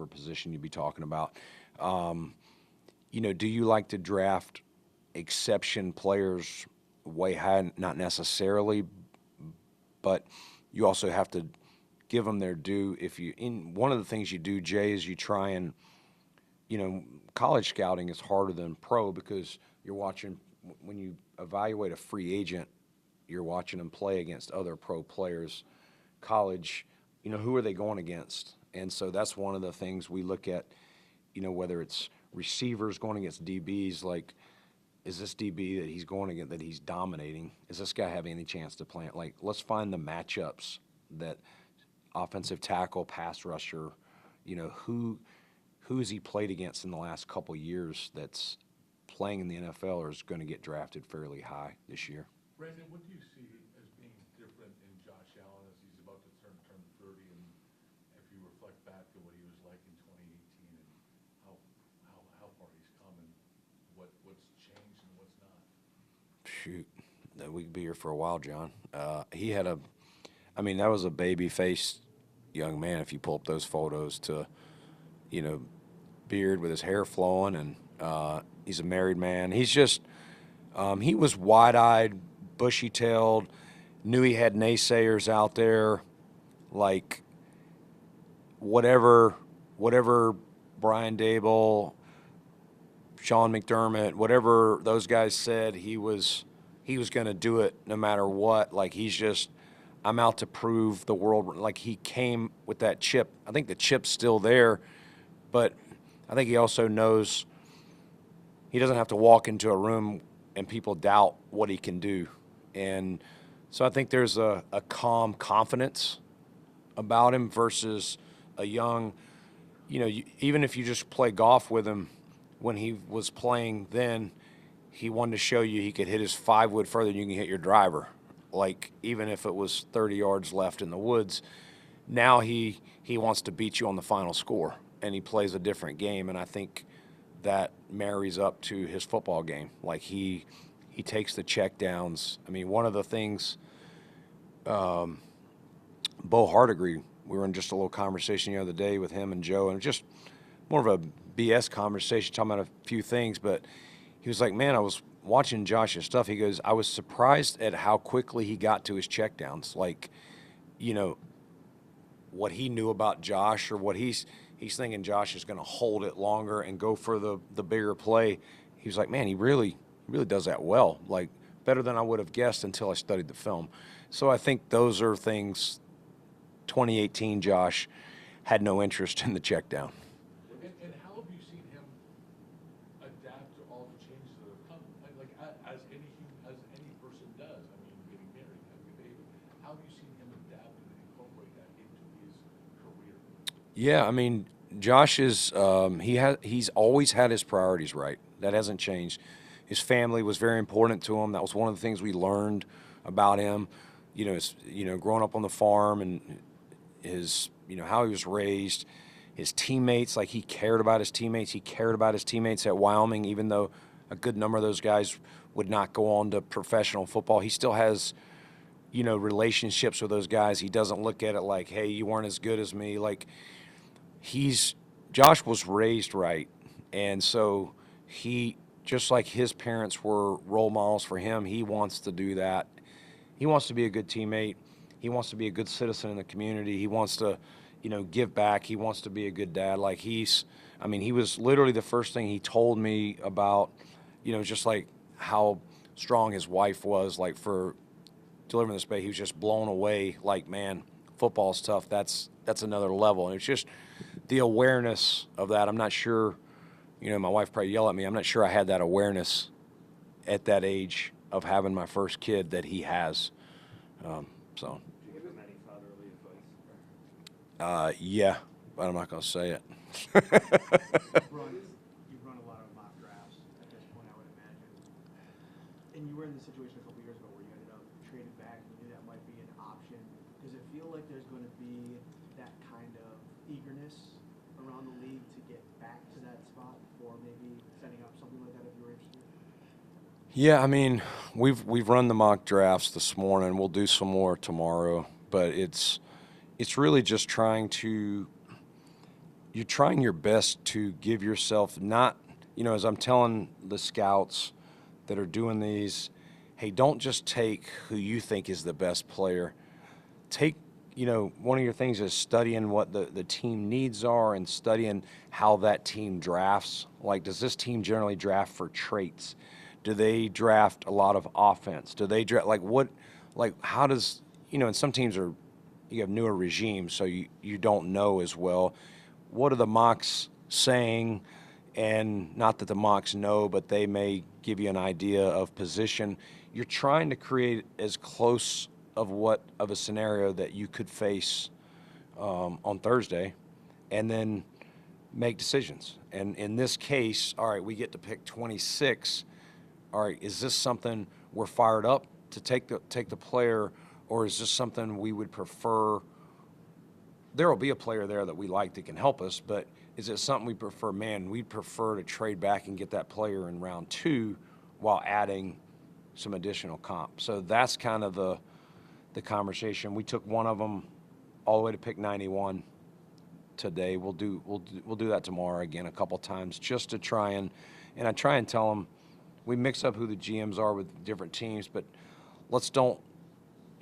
position you'd be talking about. Do you like to draft exception players way high? Not necessarily, but you also have to give them their due. One of the things you do, Jay, is you try and, college scouting is harder than pro, because you're watching, when you evaluate a free agent, you're watching them play against other pro players. College, who are they going against? And so that's one of the things we look at, whether it's receivers going against DBs, like, is this DB that he's going against, that he's dominating, is this guy having any chance to play it? Like, let's find the matchups that offensive tackle, pass rusher, who has he played against in the last couple years that's playing in the NFL or is going to get drafted fairly high this year? Brandon, what do you see as being different in Josh Allen as he's about to turn 30, and if you reflect back to what he was like in 2018 and how far he's come and what's changed and what's not? Shoot, we could be here for a while, John. That was a baby-faced young man, if you pull up those photos, to, beard with his hair flowing, and he's a married man. He's just, he was wide-eyed, bushy-tailed, knew he had naysayers out there, like whatever Brian Dable, Sean McDermott, whatever those guys said, he was going to do it no matter what. Like, he's just, I'm out to prove the world. Like, he came with that chip. I think the chip's still there, but I think he also knows he doesn't have to walk into a room and people doubt what he can do. And so I think there's a calm confidence about him versus a young, even if you just play golf with him, when he was playing then, he wanted to show you he could hit his 5-wood further than you can hit your driver. Like, even if it was 30 yards left in the woods, now he wants to beat you on the final score, and he plays a different game, and I think that marries up to his football game. Like, he takes the check downs. I mean, one of the things, Bo Hardigree, we were in just a little conversation the other day with him and Joe, and just more of a BS conversation, talking about a few things, but he was like, man, I was watching Josh's stuff. He goes, I was surprised at how quickly he got to his checkdowns. Like, what he knew about Josh, or what he's thinking Josh is going to hold it longer and go for the bigger play. He was like, man, he really does that well, like better than I would have guessed until I studied the film. So I think those are things 2018 Josh had no interest in the check down. And how have you seen him adapt to all the changes that have come? Like as any person does. I mean, getting married, having a baby. How have you seen him adapt and incorporate that into his career? Yeah, I mean, Josh is he's always had his priorities right. That hasn't changed. His family was very important to him. That was one of the things we learned about him, growing up on the farm and his, how he was raised, his teammates, like he cared about his teammates. He cared about his teammates at Wyoming, even though a good number of those guys would not go on to professional football. He still has, relationships with those guys. He doesn't look at it like, hey, you weren't as good as me. Like Josh was raised right. And so he, just like his parents were role models for him, he wants to do that. He wants to be a good teammate. He wants to be a good citizen in the community. He wants to, give back. He wants to be a good dad. Like he was literally the first thing he told me about, just like how strong his wife was, like for delivering this baby. He was just blown away. Like, man, football's tough. That's another level. And it's just the awareness of that. I'm not sure, my wife probably yell at me. I'm not sure I had that awareness at that age of having my first kid that he has. So. Do you give him any fatherly advice? Yeah, but I'm not going to say it. You've run a lot of mock drafts at this point, I would imagine. And you were in the situation a couple years ago where you ended up trading back and you knew that might be an option. Does it feel like there's going to be that kind of eagerness around the league to get back to that spot before maybe setting up something like that if you were interested? Yeah, we've run the mock drafts this morning. We'll do some more tomorrow, but it's really just you're trying your best to give yourself not, as I'm telling the scouts that are doing these, hey, don't just take who you think is the best player. Take, one of your things is studying what the team needs are and studying how that team drafts. Like, does this team generally draft for traits? Do they draft a lot of offense? Do they draft, how does, and some teams you have newer regimes, so you don't know as well. What are the mocks saying? And not that the mocks know, but they may give you an idea of position. You're trying to create as close of a scenario that you could face on Thursday, and then make decisions. And in this case, all right, we get to pick 26. All right, is this something we're fired up to take the player, or is this something we would prefer? There will be a player there that we like that can help us, but is it something we prefer? Man, we'd prefer to trade back and get that player in round 2 while adding some additional comp. So that's kind of the conversation. We took one of them all the way to pick 91 today. We'll do that tomorrow again a couple times just to try and I try and tell them, we mix up who the GMs are with different teams, but let's don't,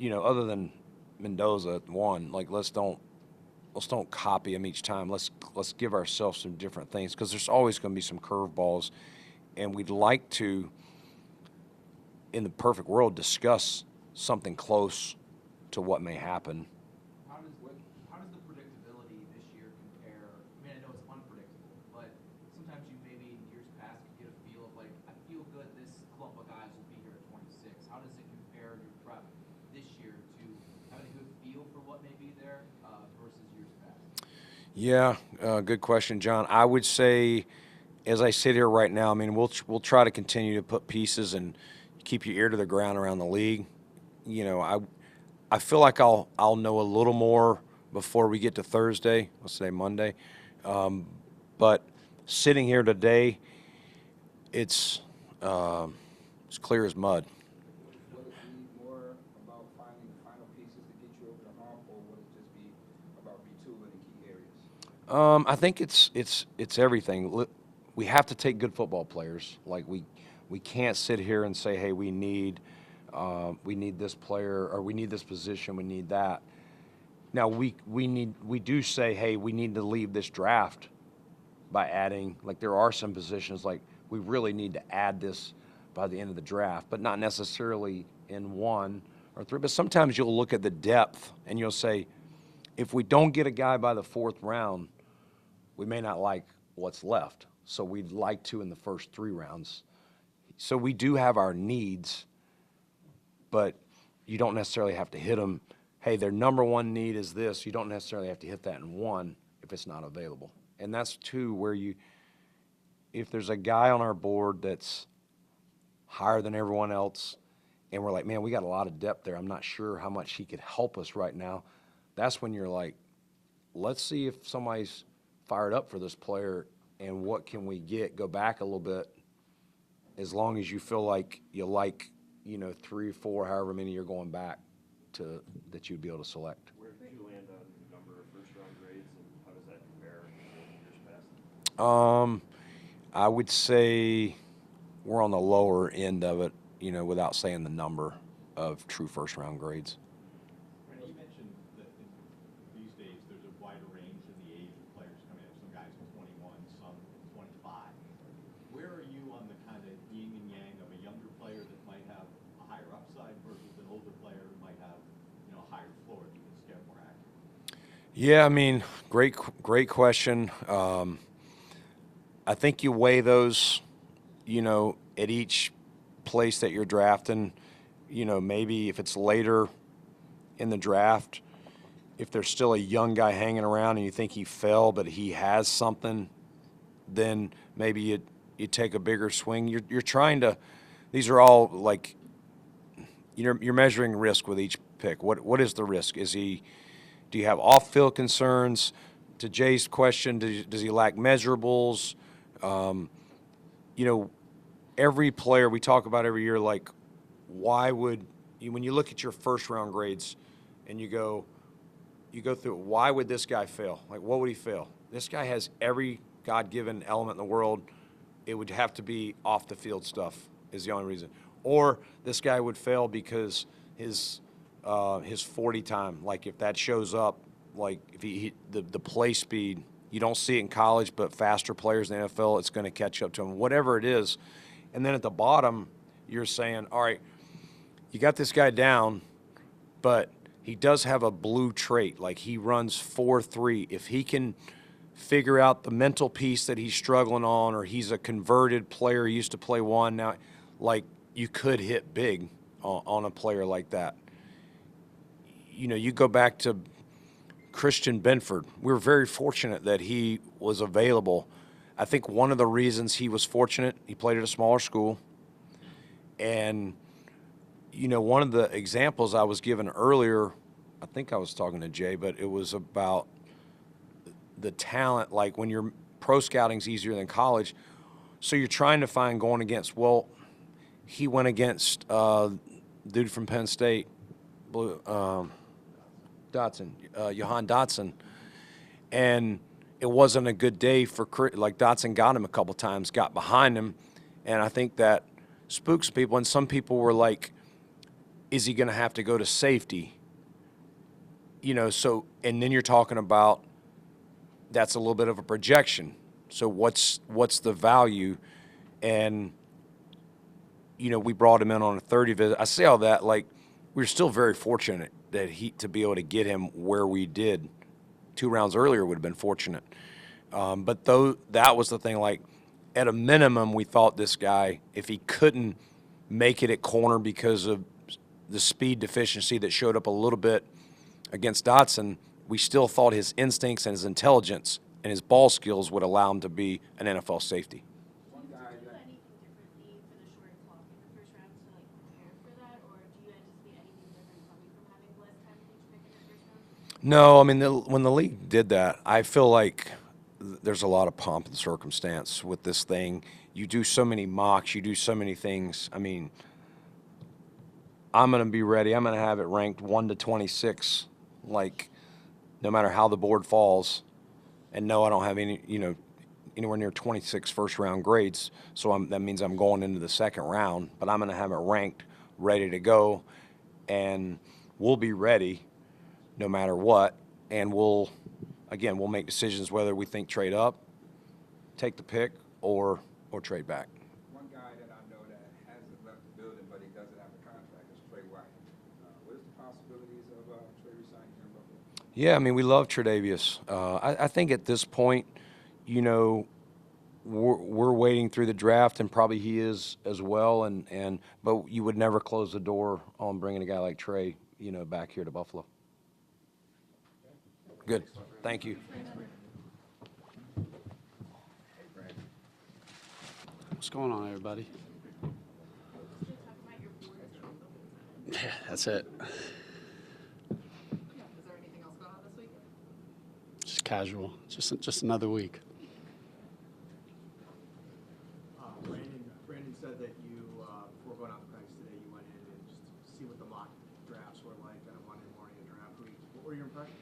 other than Mendoza at 1, like let's don't copy them each time. Let's give ourselves some different things, because there's always going to be some curveballs, and we'd like to, in the perfect world, discuss something close to what may happen. How does the predictability this year compare? I know it's unpredictable, but sometimes you maybe in years past could get a feel of like, I feel good this clump of guys will be here at 26. How does it compare your prep this year to having a good feel for what may be there versus years past? Yeah, good question, John. I would say, as I sit here right now, we'll try to continue to put pieces and keep your ear to the ground around the league. I feel like I'll know a little more before we get to Thursday. Let's say Monday, but sitting here today, it's clear as mud. Would it be more about finding the final pieces to get you over the hump, or would it just be about retooling in key areas? I think it's everything. We have to take good football players. Like we can't sit here and say, hey, we need this player, or we need this position, we need that. Now we do say, hey, we need to leave this draft by adding, like there are some positions like we really need to add this by the end of the draft, but not necessarily in 1 or 3. But sometimes you'll look at the depth and you'll say, if we don't get a guy by the 4th round, we may not like what's left. So we'd like to in the first 3 rounds. So we do have our needs, but you don't necessarily have to hit them. Hey, their number 1 need is this. You don't necessarily have to hit that in 1 if it's not available. And that's 2 where if there's a guy on our board that's higher than everyone else and we're like, man, we got a lot of depth there. I'm not sure how much he could help us right now. That's when you're like, let's see if somebody's fired up for this player and what can we get. Go back a little bit, as long as you feel like you like, 3, 4, however many you're going back to, that you'd be able to select. Where did you land on the number of first-round grades, and how does that compare to years past? I would say we're on the lower end of it, without saying the number of true first-round grades. Randy, you mentioned that these days there's a wider range in the age of players coming in. Some guys are 21, some 25. Where are you on the kind of yin and yang of a younger player that might have a higher upside versus an older player who might have, a higher floor if you can scare more accurate? Yeah, I mean, great question. I think you weigh those, at each place that you're drafting. Maybe if it's later in the draft, if there's still a young guy hanging around and you think he fell, but he has something, then maybe you take a bigger swing. You're trying to. These are all like, you're measuring risk with each pick. What is the risk? Do you have off-field concerns? To Jay's question, does he lack measurables? Every player we talk about every year, like, why would you, when you look at your first-round grades and you go through it, why would this guy fail? Like, what would he fail? This guy has every God-given element in the world. It would have to be off-the-field stuff is the only reason. Or this guy would fail because his 40 time, like if that shows up, like if the play speed, you don't see it in college, but faster players in the NFL, it's going to catch up to him, whatever it is. And then at the bottom, you're saying, all right, you got this guy down, but he does have a blue trait. Like he runs 4.3. If he can figure out the mental piece that he's struggling on, or he's a converted player, he used to play one, now, like you could hit big on a player like that. You go back to Christian Benford. We were very fortunate that he was available. I think one of the reasons he was fortunate, he played at a smaller school. And, one of the examples I was given earlier, I think I was talking to Jay, but it was about the talent. Like when your pro scouting's easier than college, so you're trying to find going against, well, he went against dude from Penn State, Johan Dotson, and it wasn't a good day for like Dotson got him a couple times, got behind him, and I think that spooks people. And some people were like, "Is he going to have to go to safety?" So and then you're talking about that's a little bit of a projection. So what's the value? And we brought him in on a 30 visit. I say all that like we're still very fortunate that to be able to get him where we did. 2 rounds earlier would have been fortunate. But though that was the thing, like at a minimum, we thought this guy, if he couldn't make it at corner because of the speed deficiency that showed up a little bit against Dotson, we still thought his instincts and his intelligence and his ball skills would allow him to be an NFL safety. One guy Do you do that anything differently for the short clock in the first round to prepare for that, or do you anticipate anything different coming from having less time with each pick in the first round? No, I mean, when the league did that, I feel like there's a lot of pomp and circumstance with this thing. You do so many mocks, you do so many things. I mean, I'm going to be ready. I'm going to have it ranked 1 to 26, like no matter how the board falls. And no, I don't have any, anywhere near 26 first-round grades, so that means I'm going into the second round. But I'm going to have it ranked, ready to go, and we'll be ready no matter what. And we'll make decisions whether we think trade up, take the pick, or trade back. one guy that I know that hasn't left the building, but he doesn't have a contract is Trey White. What is the possibilities of Trey resigning here in Buffalo? Yeah, I mean, we love Tre'Davious. I think at this point, we're waiting through the draft, and probably he is as well. But you would never close the door on bringing a guy like Trey, back here to Buffalo. Good. Thank you. What's going on, everybody? That's it. Yeah, is there anything else going on this week? Just casual. Just another week. Brandon said that you, before going out to practice today, you went in and just to see what the mock drafts were like on a Monday morning of draft week. What were your impressions?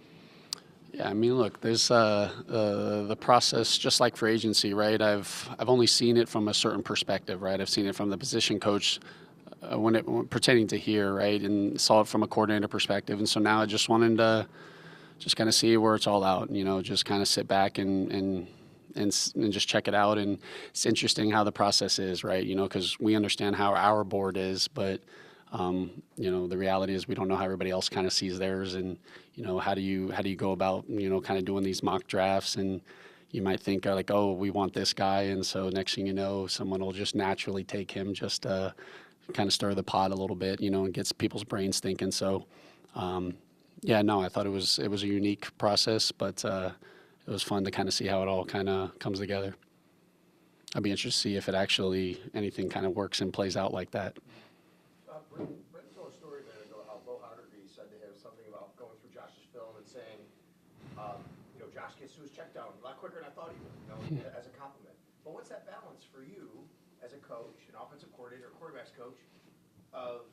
Yeah, I mean, look, there's the process, just like free agency, right? I've only seen it from a certain perspective, right? I've seen it from the position coach when pertaining to here, right, and saw it from a coordinator perspective, and so now I just wanted to just kind of see where it's all out, just kind of sit back and just check it out. And it's interesting how the process is, right? Because we understand how our board is, but the reality is we don't know how everybody else kind of sees theirs. And how do you go about kind of doing these mock drafts? And you might think like, oh, we want this guy, and so next thing you know, someone will just naturally take him, just kind of stir the pot a little bit, and gets people's brains thinking. So. Yeah, no, I thought it was a unique process, but it was fun to kind of see how it all kind of comes together. I'd be interested to see if it actually anything kind of works and plays out like that. Brent told a story a minute ago how Bo Howderby said to him something about going through Josh's film and saying, Josh gets to his check down a lot quicker than I thought he would, as a compliment. But what's that balance for you as a coach, an offensive coordinator, quarterback's coach, of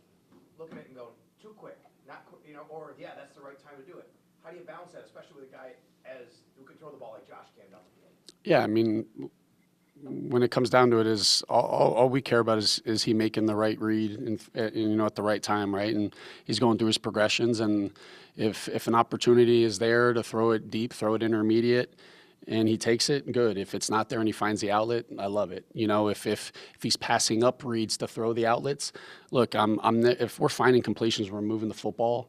looking at it and going, too quick, not, or yeah, that's the right time to do it? How do you balance that, especially with a guy who can throw the ball like Josh can down the field? Yeah, I mean, when it comes down to it, is all we care about is he making the right read and at the right time, right? And he's going through his progressions, and if an opportunity is there to throw it deep, throw it intermediate, and he takes it, good. If it's not there and he finds the outlet, I love it. If he's passing up reads to throw the outlets, look, if we're finding completions, we're moving the football.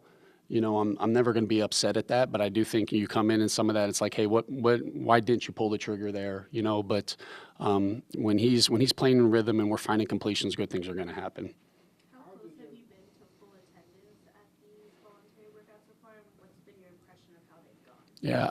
I'm never going to be upset at that, but I do think you come in and some of that, it's like, hey, why didn't you pull the trigger there? But when he's playing in rhythm and we're finding completions, good things are going to happen. How close have you been to full attendance at these voluntary workouts so far, and what's been your impression of how they've gone? Yeah,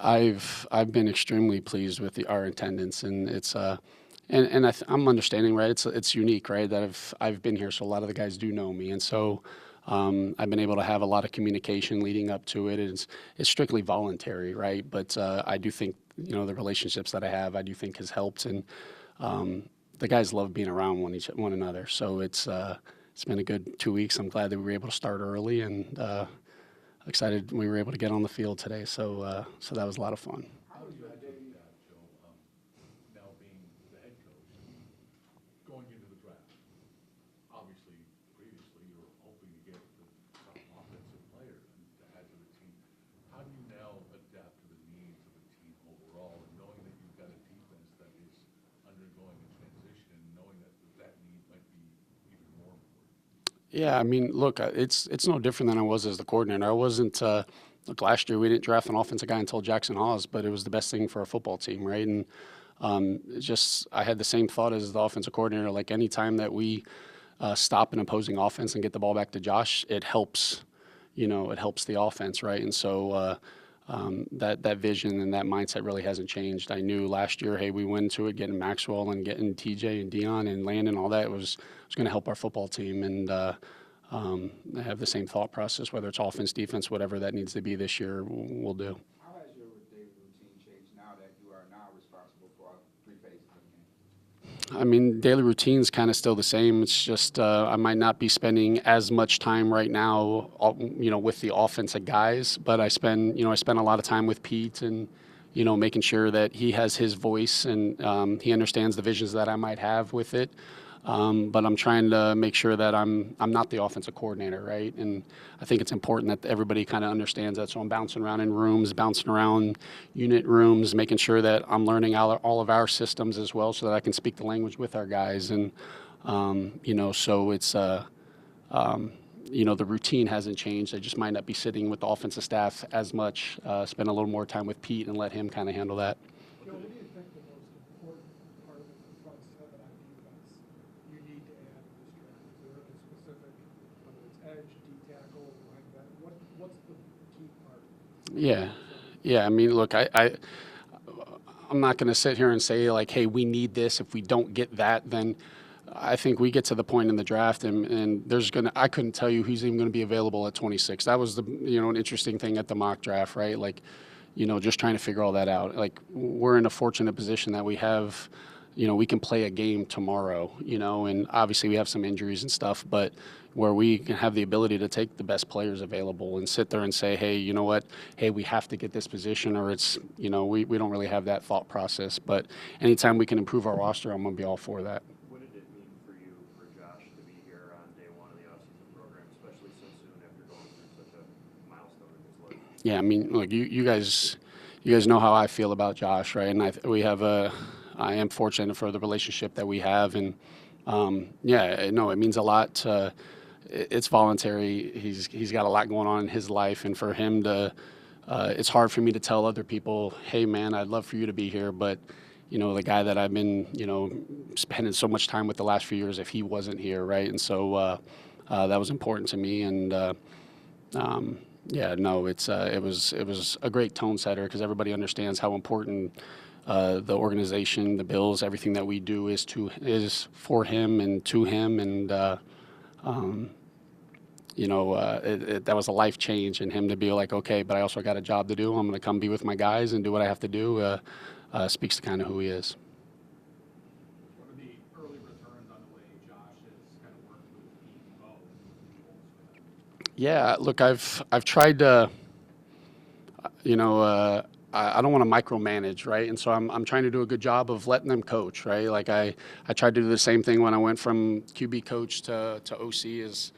I've been extremely pleased with our attendance, and it's I'm understanding, right? It's unique, right? That I've been here, so a lot of the guys do know me, and so. I've been able to have a lot of communication leading up to it. It's strictly voluntary, right? But I do think the relationships that I have, I do think has helped, and the guys love being around one another. So it's been a good 2 weeks. I'm glad that we were able to start early, and excited we were able to get on the field today. So that was a lot of fun. How do you identify that, Joe, now being the head coach, going into the draft? Obviously, previously, you were hoping to get some offensive player to add to the team. How do you now adapt to the needs of the team overall, and knowing that you've got a defense that is undergoing a transition, and knowing that need might be even more important? Yeah, I mean, look, it's no different than I was as the coordinator. I wasn't. Look, last year we didn't draft an offensive guy until Jackson Hawes, but it was the best thing for our football team, right? And I had the same thought as the offensive coordinator. Like any time that we stop an opposing offense and get the ball back to Josh, it helps. It helps the offense, right? And so that vision and that mindset really hasn't changed. I knew last year, hey, we went into it getting Maxwell and getting TJ and Dion and Landon, all that was going to help our football team, and I have the same thought process, whether it's offense, defense, whatever that needs to be this year, we'll do. How has your daily routine changed now that you are now responsible for all 3 phases of the game? I mean, daily routine's kind of still the same. It's just I might not be spending as much time right now, with the offensive guys, but I spend a lot of time with Pete and, making sure that he has his voice and he understands the visions that I might have with it. But I'm trying to make sure that I'm not the offensive coordinator, right? And I think it's important that everybody kind of understands that. So I'm bouncing around in rooms, bouncing around unit rooms, making sure that I'm learning all of our systems as well, so that I can speak the language with our guys. And so it's the routine hasn't changed. I just might not be sitting with the offensive staff as much. Spend a little more time with Pete and let him kind of handle that. What do you think the most important part of the front seven on defense you need to add in this draft? Is there a specific, whether it's edge, D tackle, linebacker, what's the key part? Yeah. I mean, look, I'm not going to sit here and say like, hey, we need this. If we don't get that, then I think we get to the point in the draft, and I couldn't tell you who's even going to be available at 26. That was an interesting thing at the mock draft, right? Like, just trying to figure all that out. Like, we're in a fortunate position that we have, we can play a game tomorrow, and obviously we have some injuries and stuff, but where we can have the ability to take the best players available and sit there and say, hey, you know what? Hey, we have to get this position, or it's, we don't really have that thought process. But anytime we can improve our roster, I'm going to be all for that. What did it mean for you, for Josh, to be here on day one of the offseason program, especially so soon after going through such a milestone in his life? Yeah, I mean, look, you guys know how I feel about Josh, right? And I am fortunate for the relationship that we have, and it means a lot. It's voluntary. He's got a lot going on in his life, and for him to, it's hard for me to tell other people, hey man, I'd love for you to be here, but the guy that I've been, spending so much time with the last few years, if he wasn't here, right? And so that was important to me, and it was a great tone setter because everybody understands how important the organization, the Bills, everything that we do is for him and to him, and that was a life change, and him to be like, okay, but I also got a job to do. I'm going to come be with my guys and do what I have to do. Speaks to kind of who he is. What are the early returns on the way Josh has kind of worked with Beane Joe? Yeah, look, I've tried to, I don't want to micromanage, right? And so I'm trying to do a good job of letting them coach, right? Like I tried to do the same thing when I went from QB coach to OC is,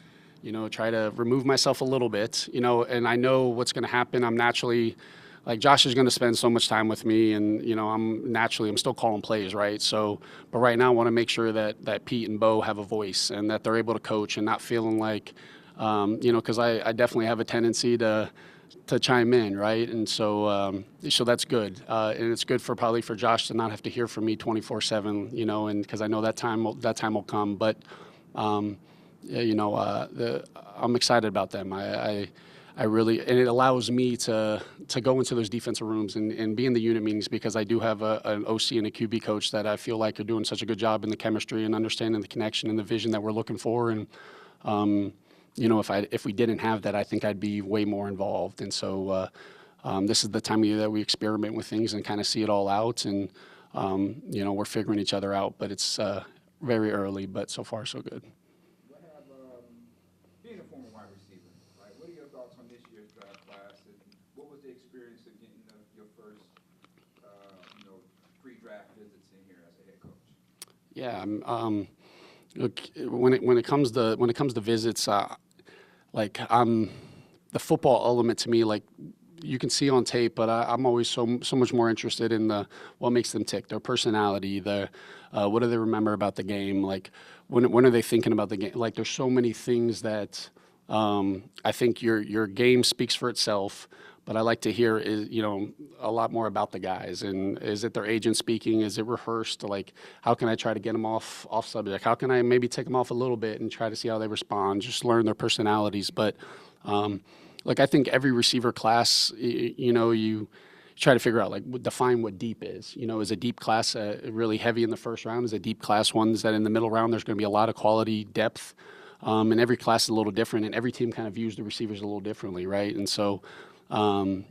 try to remove myself a little bit, and I know what's going to happen. I'm naturally, like Josh is going to spend so much time with me, and, I'm still calling plays, right? So, but right now I want to make sure that Pete and Bo have a voice and that they're able to coach and not feeling like, because I definitely have a tendency to chime in, right? And so that's good. And it's good probably for Josh to not have to hear from me 24/7, and because I know that time will come. But I'm excited about them. I really, and it allows me to go into those defensive rooms and be in the unit meetings because I do have an OC and a QB coach that I feel like are doing such a good job in the chemistry and understanding the connection and the vision that we're looking for. And if we didn't have that, I think I'd be way more involved. And so this is the time of year that we experiment with things and kind of see it all out. And we're figuring each other out, but it's very early. But so far, so good. Being a former wide receiver, right? What are your thoughts on this year's draft class, and what was the experience of getting your first, pre-draft visits in here as a head coach? Yeah, look, when it comes to visits, the football element to me, like you can see on tape, but I'm always so much more interested in what makes them tick, their personality, what do they remember about the game, like when are they thinking about the game? Like there's so many things that I think your game speaks for itself, but I like to hear a lot more about the guys. And is it their agent speaking? Is it rehearsed? Like how can I try to get them off subject? How can I maybe take them off a little bit and try to see how they respond? Just learn their personalities. But I think every receiver class, you try to figure out, define what deep is. Is a deep class really heavy in the first round? Is a deep class ones that in the middle round there's going to be a lot of quality depth? And every class is a little different, and every team kind of views the receivers a little differently, right? And so, I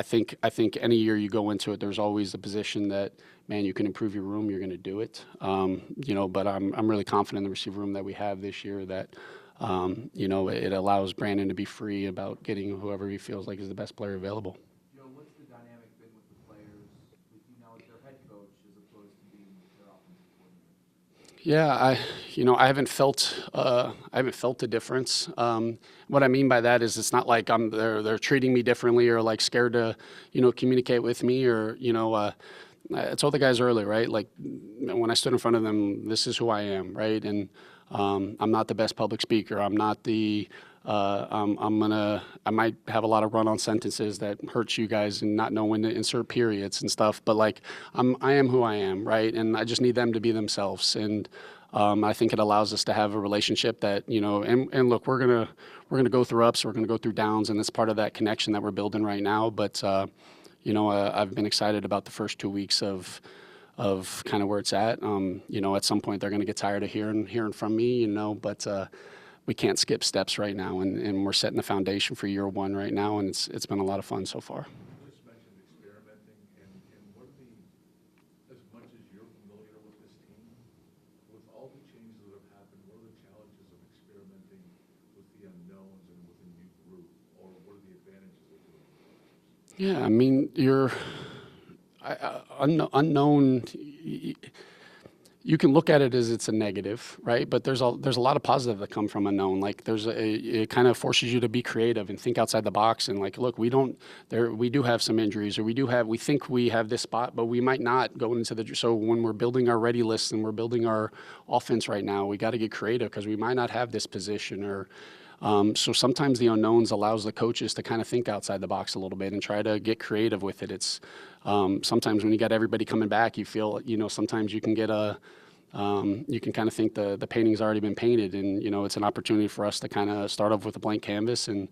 think any year you go into it, there's always a position that, man, you can improve your room, you're going to do it. But I'm really confident in the receiver room that we have this year that, it allows Brandon to be free about getting whoever he feels like is the best player available. Joe, what's the dynamic been with the players, with you now as their head coach as opposed to being their offensive coordinator? Yeah, I haven't felt a difference. What I mean by that is it's not like they're treating me differently or like scared to, communicate with me or, I told the guys earlier, right? Like when I stood in front of them, this is who I am, right? And I'm not the best public speaker. I'm not the I might have a lot of run-on sentences that hurts you guys and not know when to insert periods and stuff. But I am who I am, right? And I just need them to be themselves. And I think it allows us to have a relationship that and look, we're gonna go through ups, we're gonna go through downs, and it's part of that connection that we're building right now. But I've been excited about the first 2 weeks of of kind of where it's at. At some point they're going to get tired of hearing from me, but we can't skip steps right now, and we're setting the foundation for year one right now, and it's been a lot of fun so far. You just mentioned experimenting, and what are as much as you're familiar with this team, with all the changes that have happened, what are the challenges of experimenting with the unknowns and with a new group, or what are the advantages of doing it? Yeah, I mean, unknown. You can look at it as it's a negative, right? But there's a lot of positive that come from unknown. Like it kind of forces you to be creative and think outside the box. And like, look, we do have some injuries, or we think we have this spot, but we might not go into the. So when we're building our ready list and we're building our offense right now, we got to get creative because we might not have this position or. So sometimes the unknowns allows the coaches to kind of think outside the box a little bit and try to get creative with it. It's sometimes when you got everybody coming back, you feel, sometimes you can get you can kind of think the painting's already been painted, and, it's an opportunity for us to kind of start off with a blank canvas. And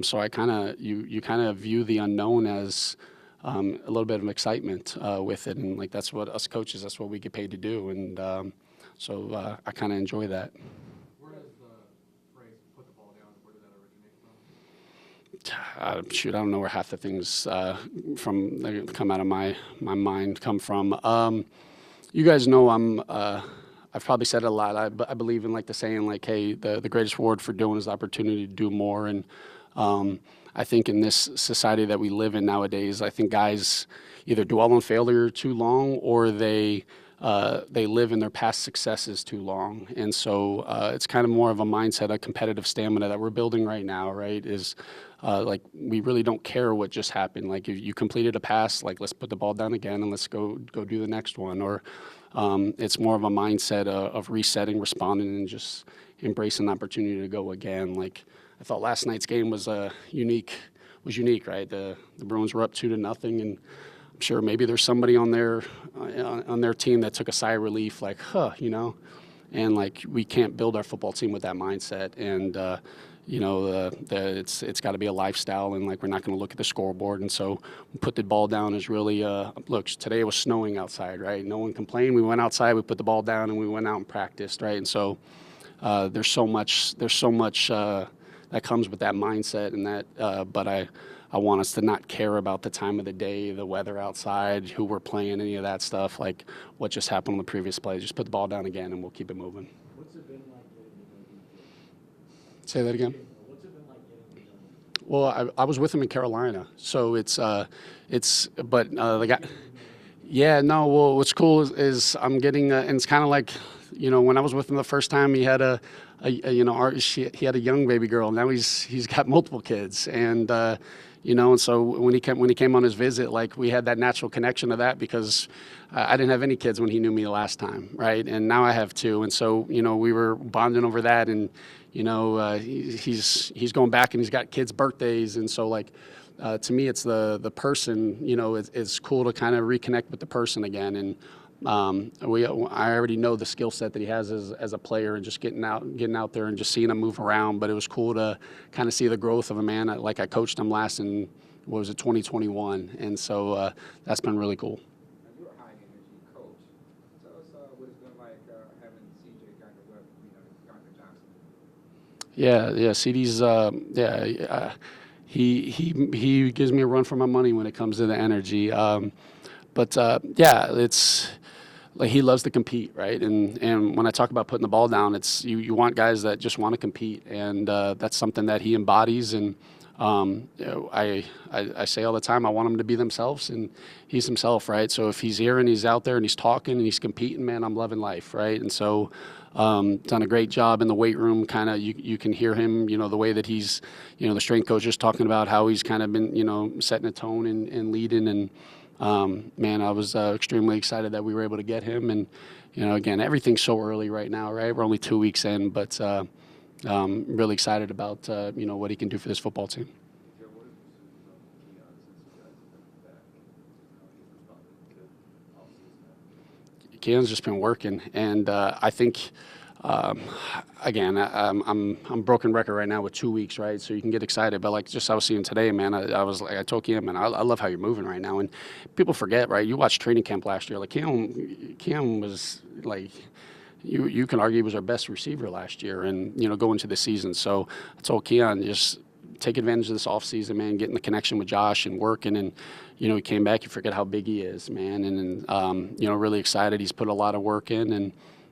so I kind of, you kind of view the unknown as a little bit of excitement with it. And like, that's what us coaches, that's what we get paid to do. And so I kind of enjoy that. Shoot, I don't know where half the things that come out of my mind come from. You guys know I've probably said it a lot. I believe in like the saying, like, hey, the greatest reward for doing is the opportunity to do more. And I think in this society that we live in nowadays, I think guys either dwell on failure too long, or they live in their past successes too long. And so it's kind of more of a mindset, a competitive stamina that we're building right now, right, is like we really don't care what just happened. Like if you completed a pass, like let's put the ball down again and let's go do the next one. Or it's more of a mindset of resetting, responding, and just embracing the opportunity to go again. Like I thought last night's game was unique, right? The Bruins were up 2-0, and I'm sure maybe there's somebody on their team that took a sigh of relief, like, and like we can't build our football team with that mindset. And it's got to be a lifestyle, and like we're not going to look at the scoreboard. And so put the ball down is really look. Today it was snowing outside, right? No one complained. We went outside, we put the ball down, and we went out and practiced, right? And so there's so much that comes with that mindset, and that. But I want us to not care about the time of the day, the weather outside, who we're playing, any of that stuff. Like what just happened on the previous play. Just put the ball down again, and we'll keep it moving. What's it been like getting to Say that again. What's it been like getting to Well, I was with him in Carolina, so but the guy. Yeah, no. Well, what's cool is I'm getting, and it's kind of like, when I was with him the first time, he had he had a young baby girl. Now he's got multiple kids, and and so when he came on his visit, like we had that natural connection to that because I didn't have any kids when he knew me the last time, right? And now I have two, and so we were bonding over that, and he's going back and he's got kids' birthdays, and so like. To me, it's the person. It's cool to kind of reconnect with the person again, and I already know the skill set that he has as a player, and just getting out there and just seeing him move around. But it was cool to kind of see the growth of a man. Like I coached him last in 2021, and so that's been really cool. You're a high energy coach. Tell us what it's been like having CJ kind of Dr. Johnson. Yeah, CD's He gives me a run for my money when it comes to the energy. It's like he loves to compete, right? And when I talk about putting the ball down, it's you want guys that just want to compete, and that's something that he embodies. And I say all the time, I want them to be themselves, and he's himself, right? So if he's here and he's out there and he's talking and he's competing, man, I'm loving life, right? And so done a great job in the weight room. Kind of you can hear him, the way that he's, the strength coach is talking about how he's kind of been, setting a tone and leading. And man, I was extremely excited that we were able to get him. And again, everything's so early right now, right? We're only 2 weeks in, but really excited about what he can do for this football team. Keon's just been working, and I think again, I'm broken record right now with 2 weeks, right? So you can get excited, but like just I was seeing today, man, I told Cam, man, I love how you're moving right now, and people forget, right? You watched training camp last year, like Cam was like. You can argue he was our best receiver last year, and going into the season. So I told Keon, just take advantage of this offseason, man, getting the connection with Josh and working, and he came back. You forget how big he is, man, and really excited. He's put a lot of work in,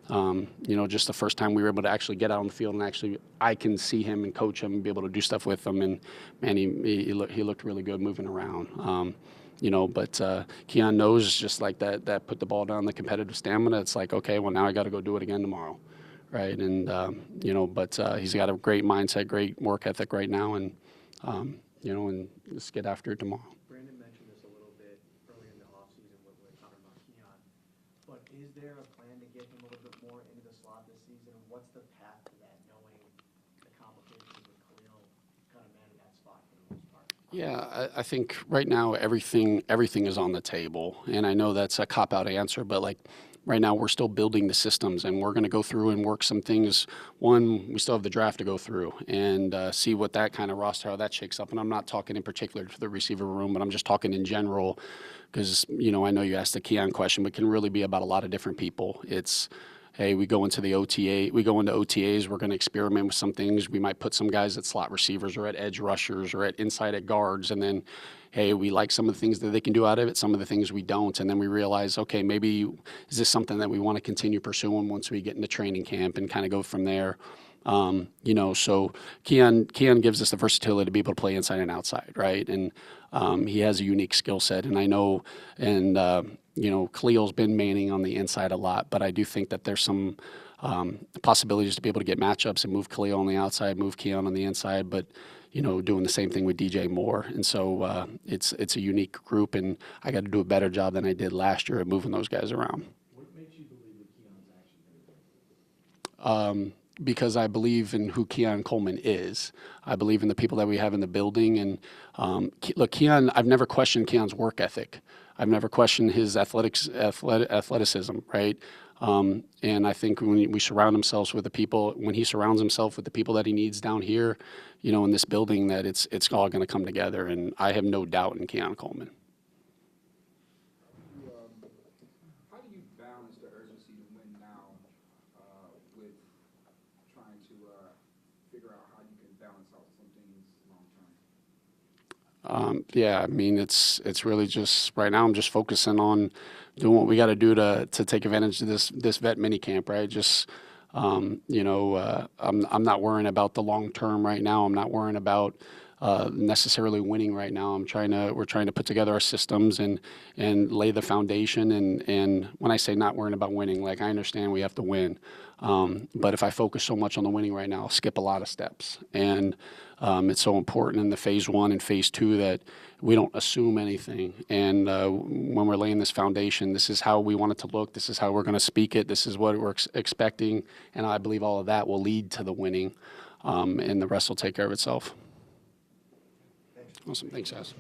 and just the first time we were able to actually get out on the field and actually I can see him and coach him and be able to do stuff with him, and man, he looked really good moving around. But Keon knows just like that put the ball down, the competitive stamina. It's like, okay, well, now I got to go do it again tomorrow, right? And, but he's got a great mindset, great work ethic right now, and, and let's get after it tomorrow. Brandon mentioned this a little bit earlier in the offseason when we were talking about Keon, but is there a plan to get him a little bit more into the slot this season? What's the path to that, knowing the complications with Khalil kind of manning that spot for the most part? Yeah, I think right now everything is on the table, and I know that's a cop-out answer, but like right now we're still building the systems, and we're going to go through and work some things. One, we still have the draft to go through and see what that kind of roster, how that shakes up. And I'm not talking in particular to the receiver room, but I'm just talking in general because I know you asked the Keon question, but it can really be about a lot of different people. It's hey, we go into OTAs, we're going to experiment with some things. We might put some guys at slot receivers or at edge rushers or at inside at guards, and then, hey, we like some of the things that they can do out of it, some of the things we don't, and then we realize, okay, maybe is this something that we want to continue pursuing once we get into training camp and kind of go from there. So Keon gives us the versatility to be able to play inside and outside, right? And he has a unique skill set, and I know, and Khalil's been manning on the inside a lot, but I do think that there's some possibilities to be able to get matchups and move Khalil on the outside, move Keon on the inside, but doing the same thing with DJ Moore. And so it's a unique group, and I got to do a better job than I did last year at moving those guys around. What makes you believe that Keon's actually going to do? Because I believe in who Keon Coleman is. I believe in the people that we have in the building. And look, Keon, I've never questioned Keon's work ethic. I've never questioned his athleticism, right? And I think when we surround ourselves with the people, when he surrounds himself with the people that he needs down here, in this building, that it's all going to come together. And I have no doubt in Keon Coleman. How do you balance the urgency to win now with trying to figure out how you can balance out some things long term? Yeah, I mean, it's really just right now I'm just focusing on doing what we got to do to take advantage of this vet mini camp, right? Just I'm not worrying about the long term right now. I'm not worrying about necessarily winning right now. We're trying to put together our systems and lay the foundation. And when I say not worrying about winning, like I understand we have to win. But if I focus so much on the winning right now, I'll skip a lot of steps. And it's so important in the phase 1 and phase 2 that we don't assume anything. And when we're laying this foundation, this is how we want it to look. This is how we're going to speak it. This is what we're expecting. And I believe all of that will lead to the winning. And the rest will take care of itself. Awesome. Thanks, guys.